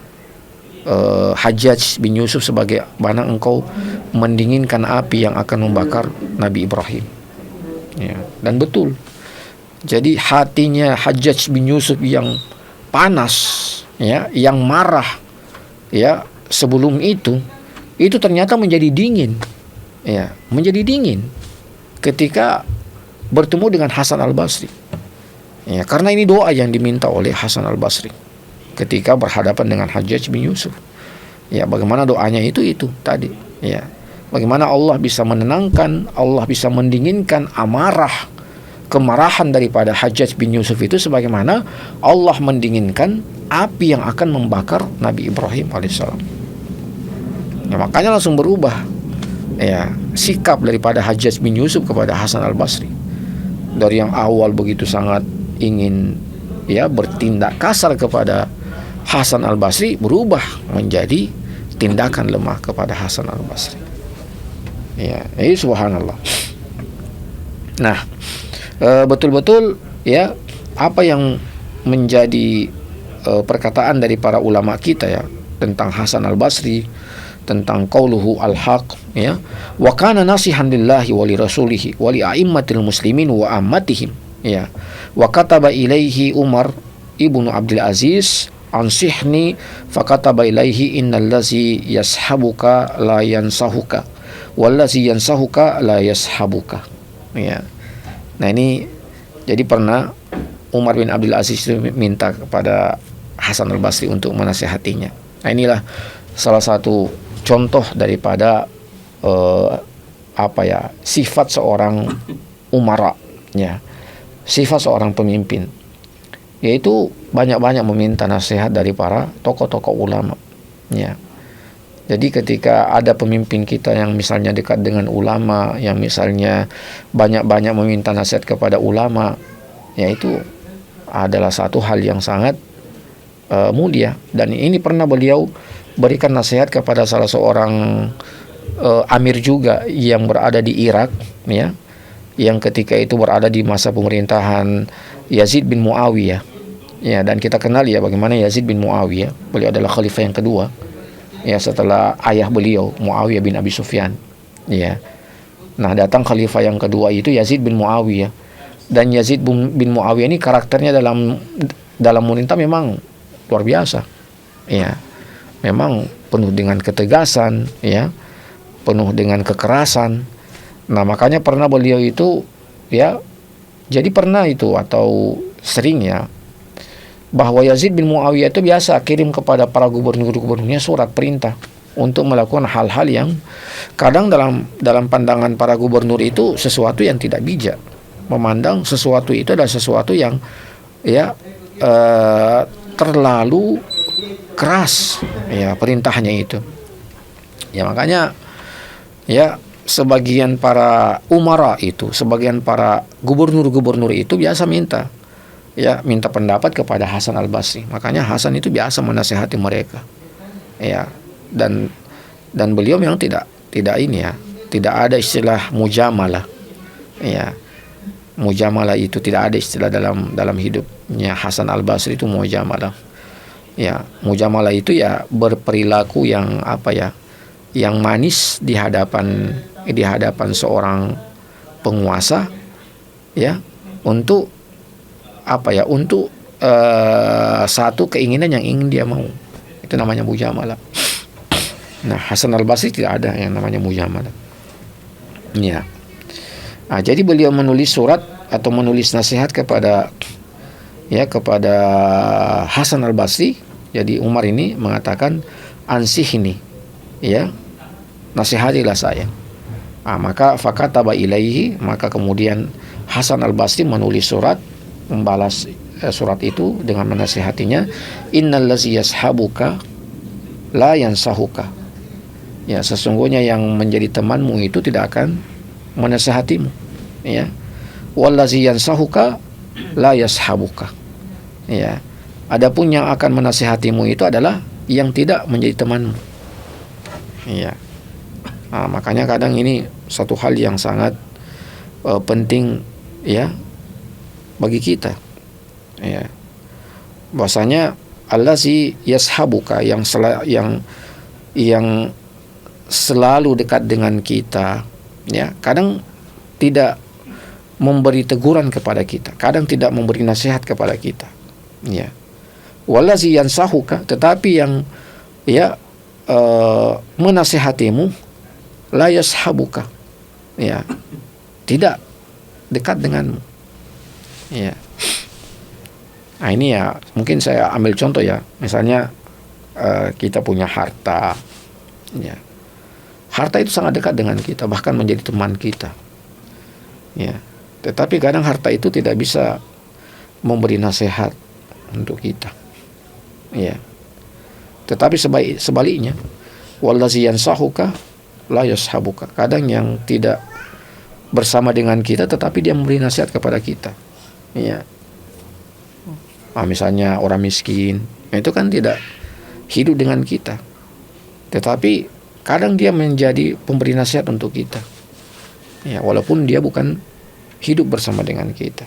Hajjaj bin Yusuf sebagai mana engkau mendinginkan api yang akan membakar Nabi Ibrahim. Ya, dan betul. Jadi hatinya Hajjaj bin Yusuf yang panas, ya, yang marah, ya, sebelum itu ternyata menjadi dingin, ya, menjadi dingin ketika bertemu dengan Hasan al-Basri. Ya, karena ini doa yang diminta oleh Hasan al-Basri ketika berhadapan dengan Hajjaj bin Yusuf. Ya, bagaimana doanya itu tadi, ya. Bagaimana Allah bisa menenangkan, Allah bisa mendinginkan kemarahan daripada Hajjaj bin Yusuf itu, sebagaimana Allah mendinginkan api yang akan membakar Nabi Ibrahim alaihissalam. Ya, makanya langsung berubah, ya, sikap daripada Hajjaj bin Yusuf kepada Hasan al-Basri. Dari yang awal begitu sangat ingin ya bertindak kasar kepada Hasan al-Basri, berubah menjadi tindakan lemah kepada Hasan al-Basri. Ya, ini subhanallah. Nah, betul-betul ya apa yang menjadi perkataan dari para ulama kita ya tentang Hasan al-Basri, tentang qauluhu al-haq, ya, wa kana nasihan lillahi wa li rasulihi wa li a'immatil muslimin wa ammatihim, ya, wa kataba ilaihi Umar ibnu Abdul Aziz ansihni fakataba ilaihi innallazi yashabuka la yansahuka wallazi yansahuka la yashabuka, ya. Nah, ini jadi pernah Umar bin Abdul Aziz minta kepada Hasan al-Basri untuk menasihatinya. Nah, inilah salah satu contoh daripada sifat seorang umara, ya, sifat seorang pemimpin, yaitu banyak-banyak meminta nasihat dari para tokoh-tokoh ulama, ya. Jadi ketika ada pemimpin kita yang misalnya dekat dengan ulama, yang misalnya banyak-banyak meminta nasihat kepada ulama, ya, itu adalah satu hal yang sangat mulia. Dan ini pernah beliau berikan nasihat kepada salah seorang amir juga yang berada di Irak, ya, yang ketika itu berada di masa pemerintahan Yazid bin Muawiyah. Ya, dan kita kenal ya bagaimana Yazid bin Muawiyah, beliau adalah khalifah yang kedua, ya, setelah ayah beliau Muawiyah bin Abi Sufyan. Ya. Nah, datang khalifah yang kedua itu Yazid bin Muawiyah. Dan Yazid bin Muawiyah ini karakternya dalam memerintah memang luar biasa. Ya. Memang penuh dengan ketegasan, ya. Penuh dengan kekerasan. Nah, makanya pernah beliau itu, ya, jadi pernah itu atau sering, ya, bahwa Yazid bin Muawiyah itu biasa kirim kepada para gubernur-gubernurnya surat perintah untuk melakukan hal-hal yang kadang dalam pandangan para gubernur itu sesuatu yang tidak bijak, memandang sesuatu itu adalah sesuatu yang, ya, terlalu keras, ya, perintahnya itu. Ya, makanya, ya, sebagian para umara itu, sebagian para gubernur-gubernur itu biasa minta pendapat kepada Hasan al-Basri. Makanya Hasan itu biasa menasihati mereka, ya, dan beliau memang tidak ini, ya, tidak ada istilah mujamalah, ya. Mujamalah itu tidak ada istilah dalam hidupnya Hasan al-Basri itu mujamalah. Ya, mujamalah itu ya berperilaku yang yang manis di hadapan seorang penguasa, ya, untuk untuk satu keinginan yang ingin dia mau. Itu namanya mujamalah. Nah, Hasan al-Basri tidak ada yang namanya mujamalah. Ya. Nah, jadi beliau menulis surat atau menulis nasihat kepada Hasan al-Basri. Jadi Umar ini mengatakan, ansihni, ya, nasihatilah saya. Maka fakataba ilaihi, maka kemudian Hasan al-Basri menulis surat, membalas surat itu dengan menasihatinya, innallazi yashabuka la yansahuka. Ya, sesungguhnya yang menjadi temanmu itu tidak akan menasihatimu, ya. Wallazi yansahuka la yashabuka. Ya. Adapun yang akan menasihatimu itu adalah yang tidak menjadi temanmu. Ya. Makanya kadang ini satu hal yang sangat penting, ya, bagi kita, ya, bahwasanya allazi yashabuka, yang selalu dekat dengan kita, ya, kadang tidak memberi teguran kepada kita, kadang tidak memberi nasihat kepada kita, ya. Wallazi yansahuka, tetapi yang, ya, menasihatimu, la yashabuka, ya, tidak dekat denganmu, ya. Nah, ini ya mungkin saya ambil contoh, ya, misalnya kita punya harta, ya, harta itu sangat dekat dengan kita, bahkan menjadi teman kita, ya. Tetapi kadang harta itu tidak bisa memberi nasihat untuk kita, ya. Tetapi sebaliknya, wallazi yansahuka la yashabuka, kadang yang tidak bersama dengan kita tetapi dia memberi nasihat kepada kita, ya. Misalnya orang miskin, itu kan tidak hidup dengan kita, tetapi kadang dia menjadi pemberi nasihat untuk kita, ya, walaupun dia bukan hidup bersama dengan kita.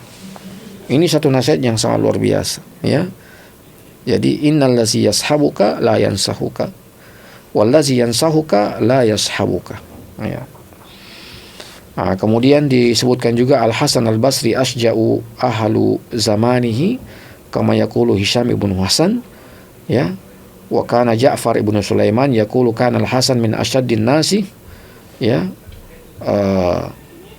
Ini satu nasihat yang sangat luar biasa, ya. Jadi innallazi yashabuka la yansahuka wallazi yansahuka la yashabuka, ya. Kemudian disebutkan juga Al-Hasan al-Basri asja'u ahlu zamanihi kama yaqulu Hisham ibn Hasan, ya, wa kana Ja'far ibn Sulaiman yaqulu kana Al-Hasan min asyaddin nasi, ya.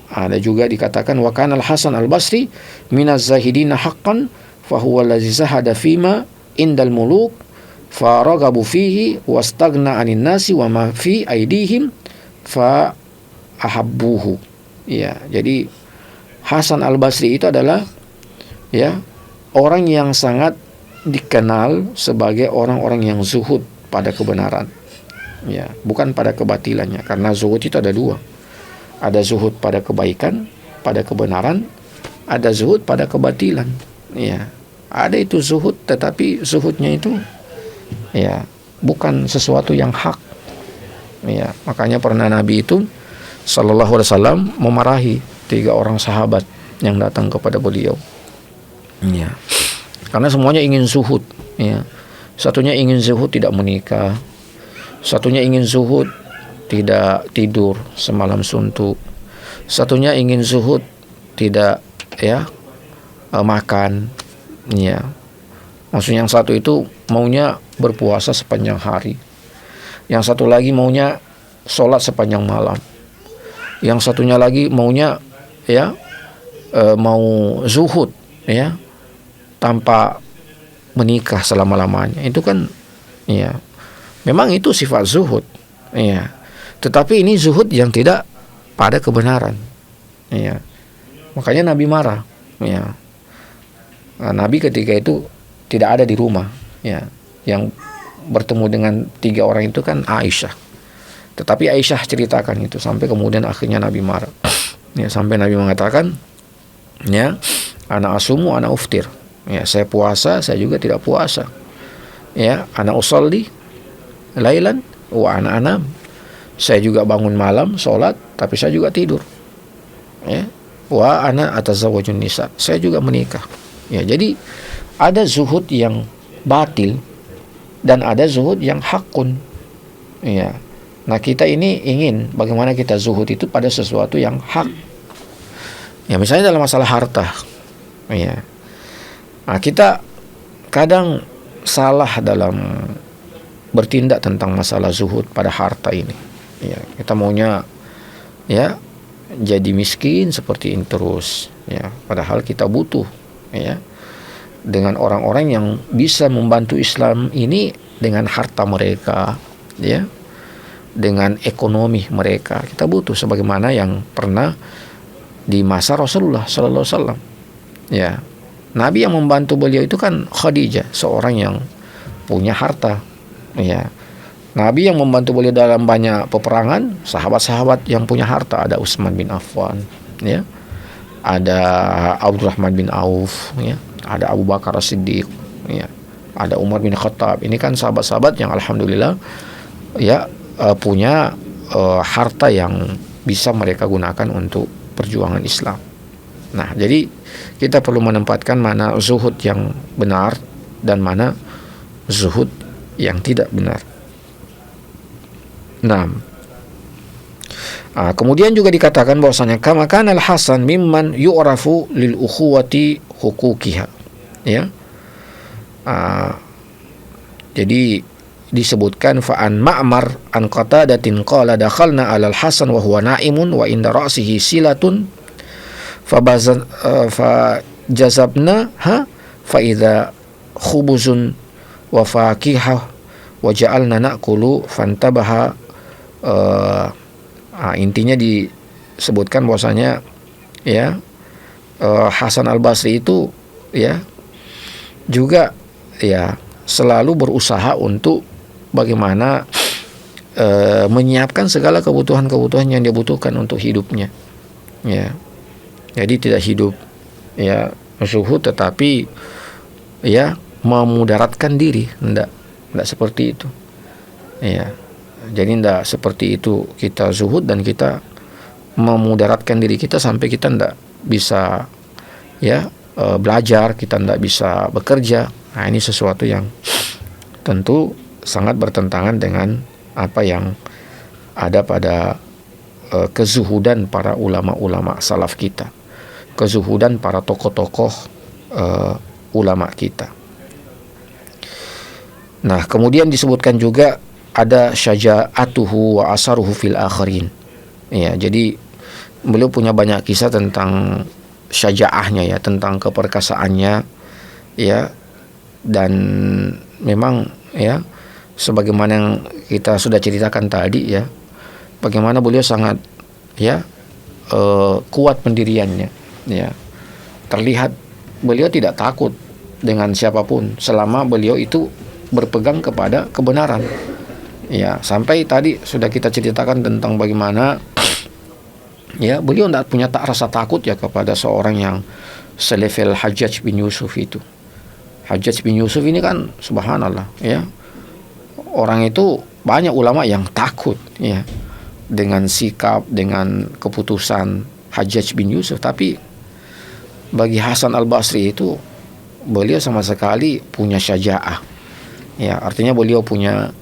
Ada juga dikatakan wa kana Al-Hasan al-Basri minaz zahidina haqqan fa huwa allazi zahada fima indal muluk fa ragabu fihi wastaghna 'anin nasi wa ma fi aidihim fa ahabbuhu. Ya, jadi Hasan al-Basri itu adalah, ya, orang yang sangat dikenal sebagai orang-orang yang zuhud pada kebenaran, ya, bukan pada kebatilannya, karena zuhud itu ada dua. Ada zuhud pada kebaikan, pada kebenaran, ada zuhud pada kebatilan, ya. ada itu zuhud, tetapi zuhudnya itu ya bukan sesuatu yang hak. Ya, makanya pernah Nabi itu sallallahu alaihi wasallam memarahi 3 orang sahabat yang datang kepada beliau. Ya. Karena semuanya ingin zuhud, ya. Satunya ingin zuhud tidak menikah. Satunya ingin zuhud tidak tidur semalam suntuk. Satunya ingin zuhud tidak makan, ya. Maksudnya yang satu itu maunya berpuasa sepanjang hari. Yang satu lagi maunya sholat sepanjang malam. Yang satunya lagi maunya mau zuhud, ya, tanpa menikah selama-lamanya. Itu kan ya memang itu sifat zuhud, ya. Tetapi ini zuhud yang tidak pada kebenaran, ya. Makanya Nabi marah, ya. Nah, Nabi ketika itu tidak ada di rumah, ya. Yang bertemu dengan 3 orang itu kan Aisyah. Tetapi Aisyah ceritakan itu sampai kemudian akhirnya Nabi marah. Ya, sampai Nabi mengatakan, ya, ana asumu ana uftir. Ya, saya puasa, saya juga tidak puasa. Ya, ana usolli lailan wa ana anam. Saya juga bangun malam sholat, tapi saya juga tidur. Ya, wa ana atazawwajun nisa. Saya juga menikah. Ya, jadi ada zuhud yang batil dan ada zuhud yang hakun. Ya. Nah, kita ini ingin bagaimana kita zuhud itu pada sesuatu yang hak. Ya, misalnya dalam masalah harta. Ya. Nah, kita kadang salah dalam bertindak tentang masalah zuhud pada harta ini. Ya, kita maunya ya jadi miskin seperti ini terus, ya, padahal kita butuh, ya, dengan orang-orang yang bisa membantu Islam ini dengan harta mereka, ya, dengan ekonomi mereka. Kita butuh sebagaimana yang pernah di masa Rasulullah sallallahu alaihi wasallam. Ya. Nabi yang membantu beliau itu kan Khadijah, seorang yang punya harta, ya. Nabi yang membantu beliau dalam banyak peperangan, sahabat-sahabat yang punya harta, ada Utsman bin Affan, ya. Ada Abdurrahman bin Auf, ya. Ada Abu Bakar As-Siddiq, ya. Ada Umar bin Khattab. Ini kan sahabat-sahabat yang alhamdulillah ya punya harta yang bisa mereka gunakan untuk perjuangan Islam. Nah, jadi kita perlu menempatkan mana zuhud yang benar dan mana zuhud yang tidak benar. Nah, kemudian juga dikatakan bahwasanya kama kana al-Hasan mimman yu'rafu lil ukhuwati huquqiha. Ya. Jadi disebutkan fa'an Ma'mar an Qatadatin qala dakhalna 'alal Hasan wa huwa na'imun wa inda ra'sihi silatun fa jazabna fa idza khubuzun wa faqihah wa ja'alna na'kulu fantabaha. Intinya disebutkan bahwasanya ya Hasan Al-Basri itu ya juga ya selalu berusaha untuk bagaimana menyiapkan segala kebutuhan-kebutuhan yang dia butuhkan untuk hidupnya, ya. Jadi tidak hidup ya zuhud tetapi ya memudaratkan diri, enggak seperti itu, ya. Jadi enggak seperti itu kita zuhud dan kita memudaratkan diri kita sampai kita enggak bisa ya belajar, kita enggak bisa bekerja. Nah, ini sesuatu yang tentu sangat bertentangan dengan apa yang ada pada kezuhudan para ulama-ulama salaf kita, kezuhudan para tokoh-tokoh ulama kita. Nah, kemudian disebutkan juga ada syaja'atuhu wa asaruhu fil akhirin. Ya, jadi beliau punya banyak kisah tentang syaja'ahnya, ya, tentang keperkasaannya, ya, dan memang ya sebagaimana yang kita sudah ceritakan tadi, ya, bagaimana beliau sangat ya kuat pendiriannya, ya. Terlihat beliau tidak takut dengan siapapun selama beliau itu berpegang kepada kebenaran. Ya, sampai tadi sudah kita ceritakan tentang bagaimana ya beliau tidak punya rasa takut ya kepada seorang yang selevel Hajjaj bin Yusuf itu. Hajjaj bin Yusuf ini kan subhanallah ya, orang itu banyak ulama yang takut ya dengan sikap, dengan keputusan Hajjaj bin Yusuf. Tapi bagi Hasan al-Basri itu, beliau sama sekali punya syaja'ah ya, artinya beliau punya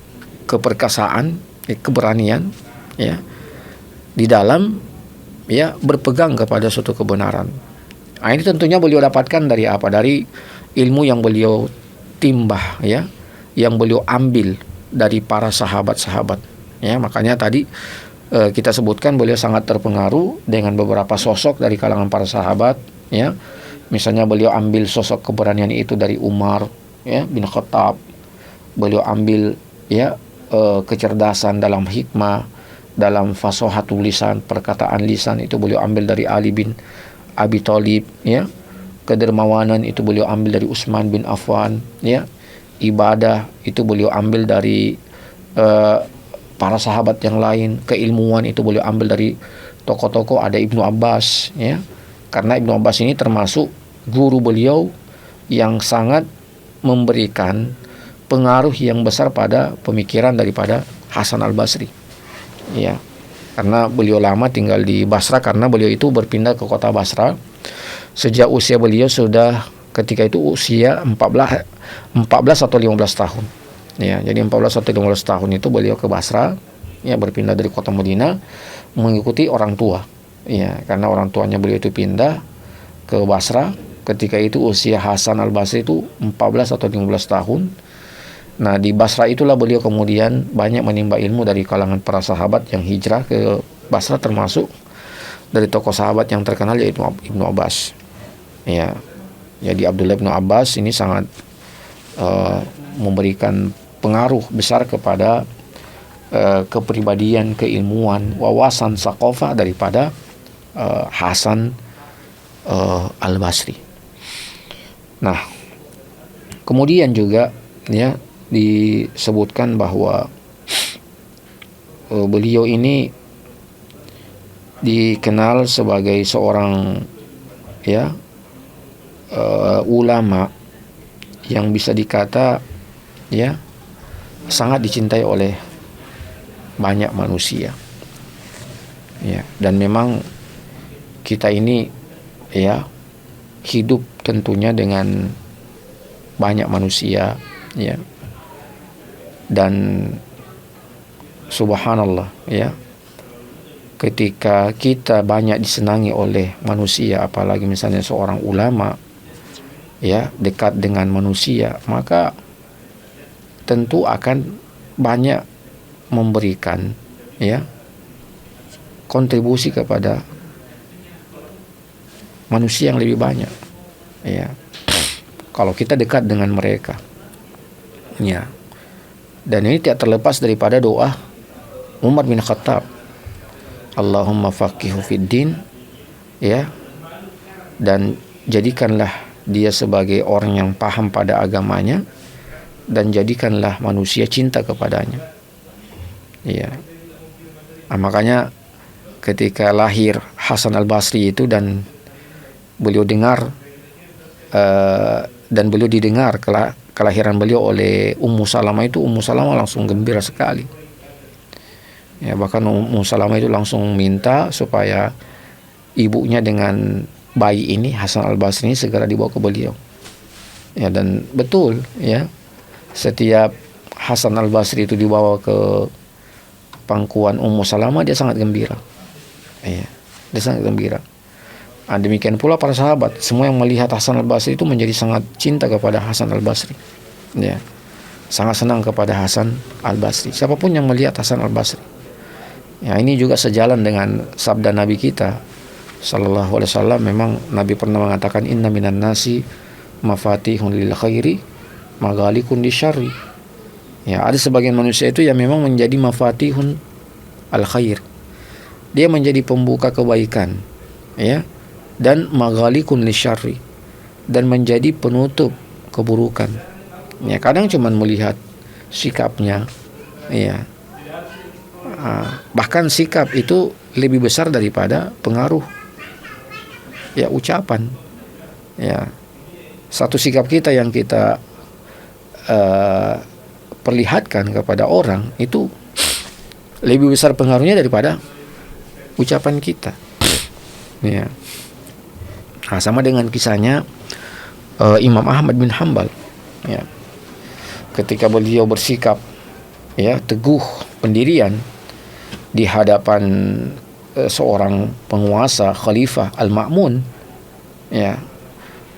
keperkasaan, keberanian ya di dalam ya berpegang kepada suatu kebenaran. Nah, ini tentunya beliau dapatkan dari apa? Dari ilmu yang beliau timbah ya, yang beliau ambil dari para sahabat-sahabat ya. Makanya tadi kita sebutkan beliau sangat terpengaruh dengan beberapa sosok dari kalangan para sahabat ya. Misalnya beliau ambil sosok keberanian itu dari Umar ya bin Khattab. Beliau ambil ya kecerdasan dalam hikmah, dalam fasahatul lisan, perkataan lisan itu beliau ambil dari Ali bin Abi Thalib ya. Kedermawanan itu beliau ambil dari Utsman bin Affan ya. Ibadah itu beliau ambil dari para sahabat yang lain. Keilmuan itu beliau ambil dari tokoh-tokoh, ada Ibnu Abbas ya. Karena Ibnu Abbas ini termasuk guru beliau yang sangat memberikan pengaruh yang besar pada pemikiran daripada Hasan al-Basri ya. Karena beliau lama tinggal di Basra, karena beliau itu berpindah ke kota Basra sejak usia beliau sudah ketika itu usia 14 atau 15 tahun ya. Jadi 14 atau 15 tahun itu beliau ke Basra ya, berpindah dari kota Madinah mengikuti orang tua ya, karena orang tuanya beliau itu pindah ke Basra. Ketika itu usia Hasan al-Basri itu 14 atau 15 tahun. Nah, di Basra itulah beliau kemudian banyak menimba ilmu dari kalangan para sahabat yang hijrah ke Basra, termasuk dari tokoh sahabat yang terkenal yaitu Ibnu Abbas ya. Jadi Abdullah bin Abbas ini sangat memberikan pengaruh besar kepada kepribadian, keilmuan, wawasan saqafah daripada Hasan al-Basri. Nah, kemudian juga ya disebutkan bahwa beliau ini dikenal sebagai seorang ya ulama yang bisa dikata ya sangat dicintai oleh banyak manusia ya. Dan memang kita ini ya hidup tentunya dengan banyak manusia ya, dan subhanallah ya, ketika kita banyak disenangi oleh manusia, apalagi misalnya seorang ulama ya dekat dengan manusia, maka tentu akan banyak memberikan ya kontribusi kepada manusia yang lebih banyak ya, kalau kita dekat dengan mereka ya. Dan ini tidak terlepas daripada doa Umar bin Khattab, Allahumma faqihu fid din ya, dan jadikanlah dia sebagai orang yang paham pada agamanya, dan jadikanlah manusia cinta kepadanya ya. Nah, makanya ketika lahir Hasan al-Basri itu dan beliau dengar dan beliau didengar kelahiran beliau oleh Ummu Salamah, itu Ummu Salamah langsung gembira sekali ya. Bahkan Ummu Salamah itu langsung minta supaya ibunya dengan bayi ini, Hasan al-Basri ini, segera dibawa ke beliau ya. Dan betul ya, setiap Hasan al-Basri itu dibawa ke pangkuan Ummu Salamah, dia sangat gembira ya, dia sangat gembira. Nah, demikian pula para sahabat, semua yang melihat Hasan al-Basri itu menjadi sangat cinta kepada Hasan al-Basri ya, sangat senang kepada Hasan al-Basri, siapapun yang melihat Hasan al-Basri ya. Ini juga sejalan dengan sabda Nabi kita sallallahu alaihi wasallam. Memang Nabi pernah mengatakan, inna minan nasi mafatihun lil khairi maghalikun lisyarri ya. Ada sebagian manusia itu yang memang menjadi mafatihun al khair, dia menjadi pembuka kebaikan ya, dan maghalikun lisyarri, dan menjadi penutup keburukan ya. Kadang cuman melihat sikapnya ya, bahkan sikap itu lebih besar daripada pengaruh ya ucapan ya. satu sikap kita yang kita perlihatkan kepada orang itu lebih besar pengaruhnya daripada ucapan kita. Ya. Nah, sama dengan kisahnya Imam Ahmad bin Hanbal. Ya. Ketika beliau bersikap teguh pendirian di hadapan seorang penguasa khalifah Al-Ma'mun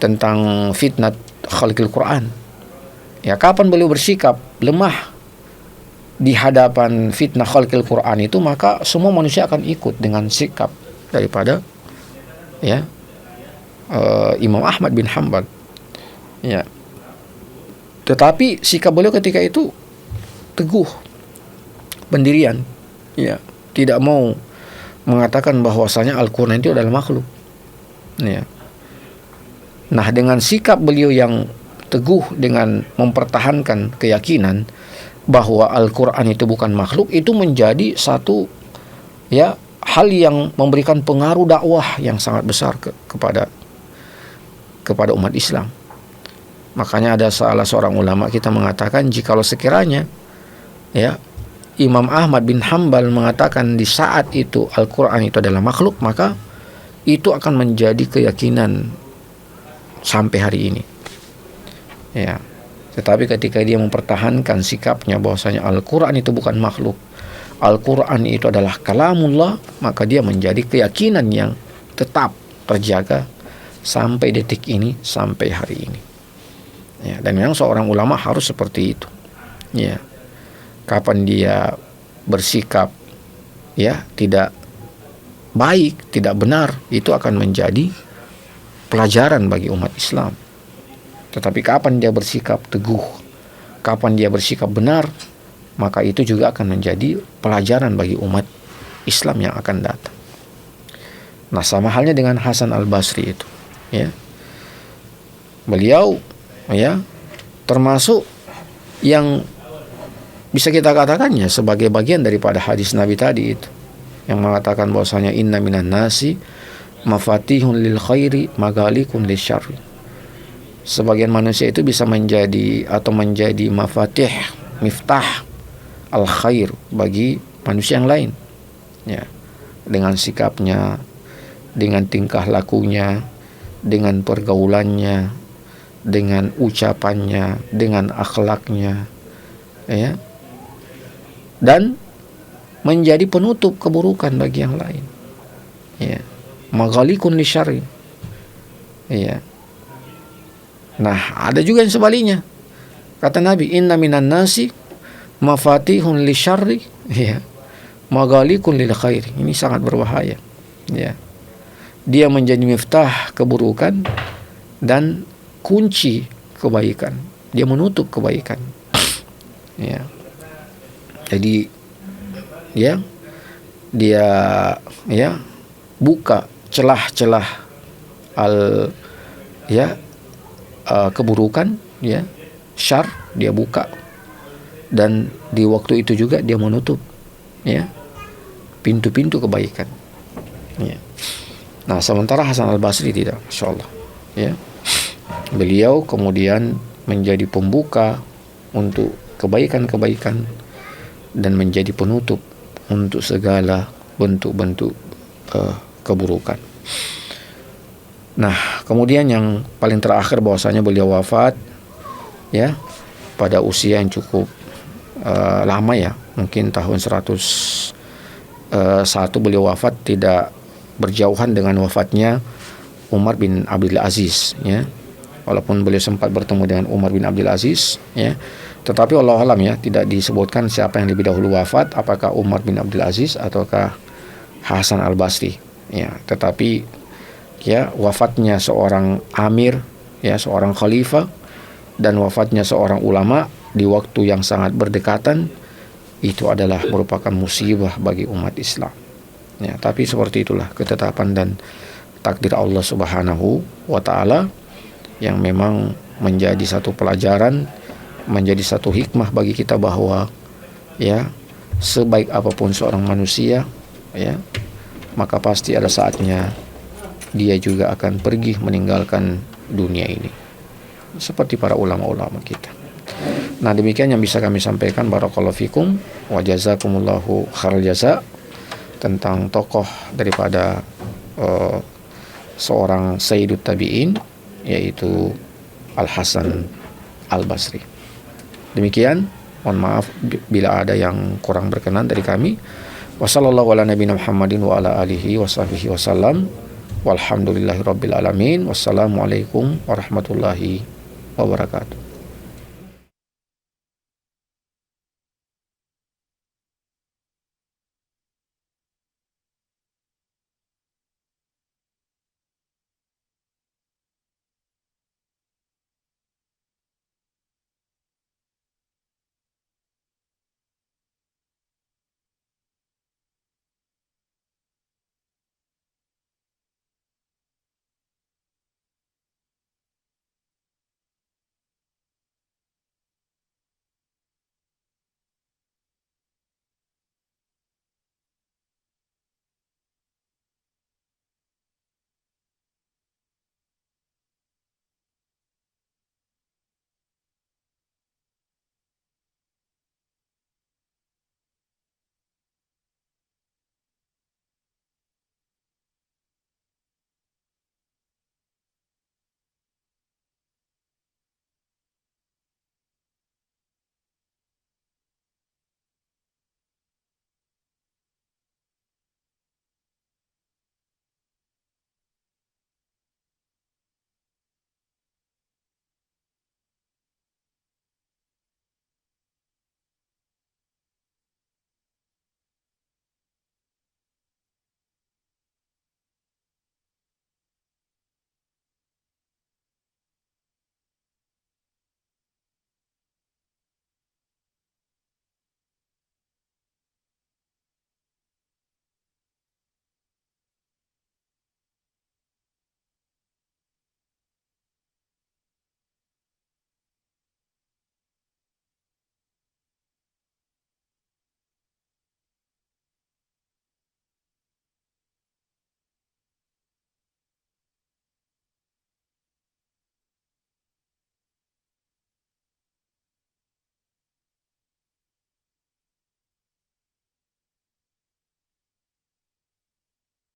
tentang fitnah khalqil Quran. Ya, kapan beliau bersikap lemah di hadapan fitnah khalqil Quran itu, maka semua manusia akan ikut dengan sikap daripada Imam Ahmad bin Hanbal. Ya. Tetapi sikap beliau ketika itu teguh pendirian, tidak mau mengatakan bahwasanya Al-Quran itu adalah makhluk. Ya. Nah, dengan sikap beliau yang teguh dengan mempertahankan keyakinan bahwa Al-Quran itu bukan makhluk, itu menjadi satu hal yang memberikan pengaruh dakwah yang sangat besar kepada umat Islam. Makanya ada salah seorang ulama kita mengatakan, jikalau sekiranya Imam Ahmad bin Hanbal mengatakan di saat itu Al-Quran itu adalah makhluk, maka itu akan menjadi keyakinan sampai hari ini. Ya. Tetapi ketika dia mempertahankan sikapnya bahwasanya Al-Quran itu bukan makhluk, Al-Quran itu adalah kalamullah, maka dia menjadi keyakinan yang tetap terjaga sampai detik ini, sampai hari ini. Ya, dan memang seorang ulama harus seperti itu. Ya. Kapan dia bersikap tidak baik, tidak benar, itu akan menjadi pelajaran bagi umat Islam. Tetapi kapan dia bersikap teguh, kapan dia bersikap benar, maka itu juga akan menjadi pelajaran bagi umat Islam yang akan datang. Nah, sama halnya dengan Hasan Al-Basri itu. Beliau termasuk yang bisa kita katakannya sebagai bagian daripada hadis Nabi tadi itu, yang mengatakan bahwasanya inna minan nasi mafatihun lil khairi magalikun lisyarri. Sebagian manusia itu bisa menjadi mafatih, miftah al khair bagi manusia yang lain. Ya, dengan sikapnya, dengan tingkah lakunya, dengan pergaulannya, dengan ucapannya, dengan akhlaknya, dan menjadi penutup keburukan bagi yang lain. Maghalikun lisyarri. Nah, ada juga yang sebaliknya. Kata Nabi, inna minan nasi mafatihun lisyarri, maghalikun lil khair. Ini sangat berbahaya. Dia menjadi miftah keburukan dan kunci kebaikan. Dia menutup kebaikan. Jadi dia buka celah-celah keburukan, syar dia buka, dan di waktu itu juga dia menutup pintu-pintu kebaikan. Nah, sementara Hasan Al-Basri tidak, insyaallah. Beliau kemudian menjadi pembuka untuk kebaikan-kebaikan dan menjadi penutup untuk segala bentuk-bentuk keburukan. Nah, kemudian yang paling terakhir bahwasanya beliau wafat pada usia yang cukup lama, mungkin tahun 101 beliau wafat, tidak berjauhan dengan wafatnya Umar bin Abdul Aziz. Walaupun beliau sempat bertemu dengan Umar bin Abdul Aziz, tetapi wallahu alam tidak disebutkan siapa yang lebih dahulu wafat, apakah Umar bin Abdul Aziz ataukah Hasan Al-Basri. Tetapi wafatnya seorang amir, seorang khalifah, dan wafatnya seorang ulama di waktu yang sangat berdekatan, itu adalah merupakan musibah bagi umat Islam. Tapi seperti itulah ketetapan dan takdir Allah Subhanahu wa ta'ala, yang memang menjadi satu pelajaran, menjadi satu hikmah bagi kita bahwa sebaik apapun seorang manusia, maka pasti ada saatnya dia juga akan pergi meninggalkan dunia ini. seperti para ulama-ulama kita. Nah, demikian yang bisa kami sampaikan. Barakallahu fikum wa jazakumullahu khairal jaza tentang tokoh daripada seorang Sayyidut Tabi'in, yaitu Al-Hasan Al-Basri. Demikian, mohon maaf bila ada yang kurang berkenan dari kami. Wassallallahu ala nabiyina Muhammadin wa ala alihi wa sahbihi wasallam. Walhamdulillahi rabbil alamin. Wassalamualaikum warahmatullahi wabarakatuh.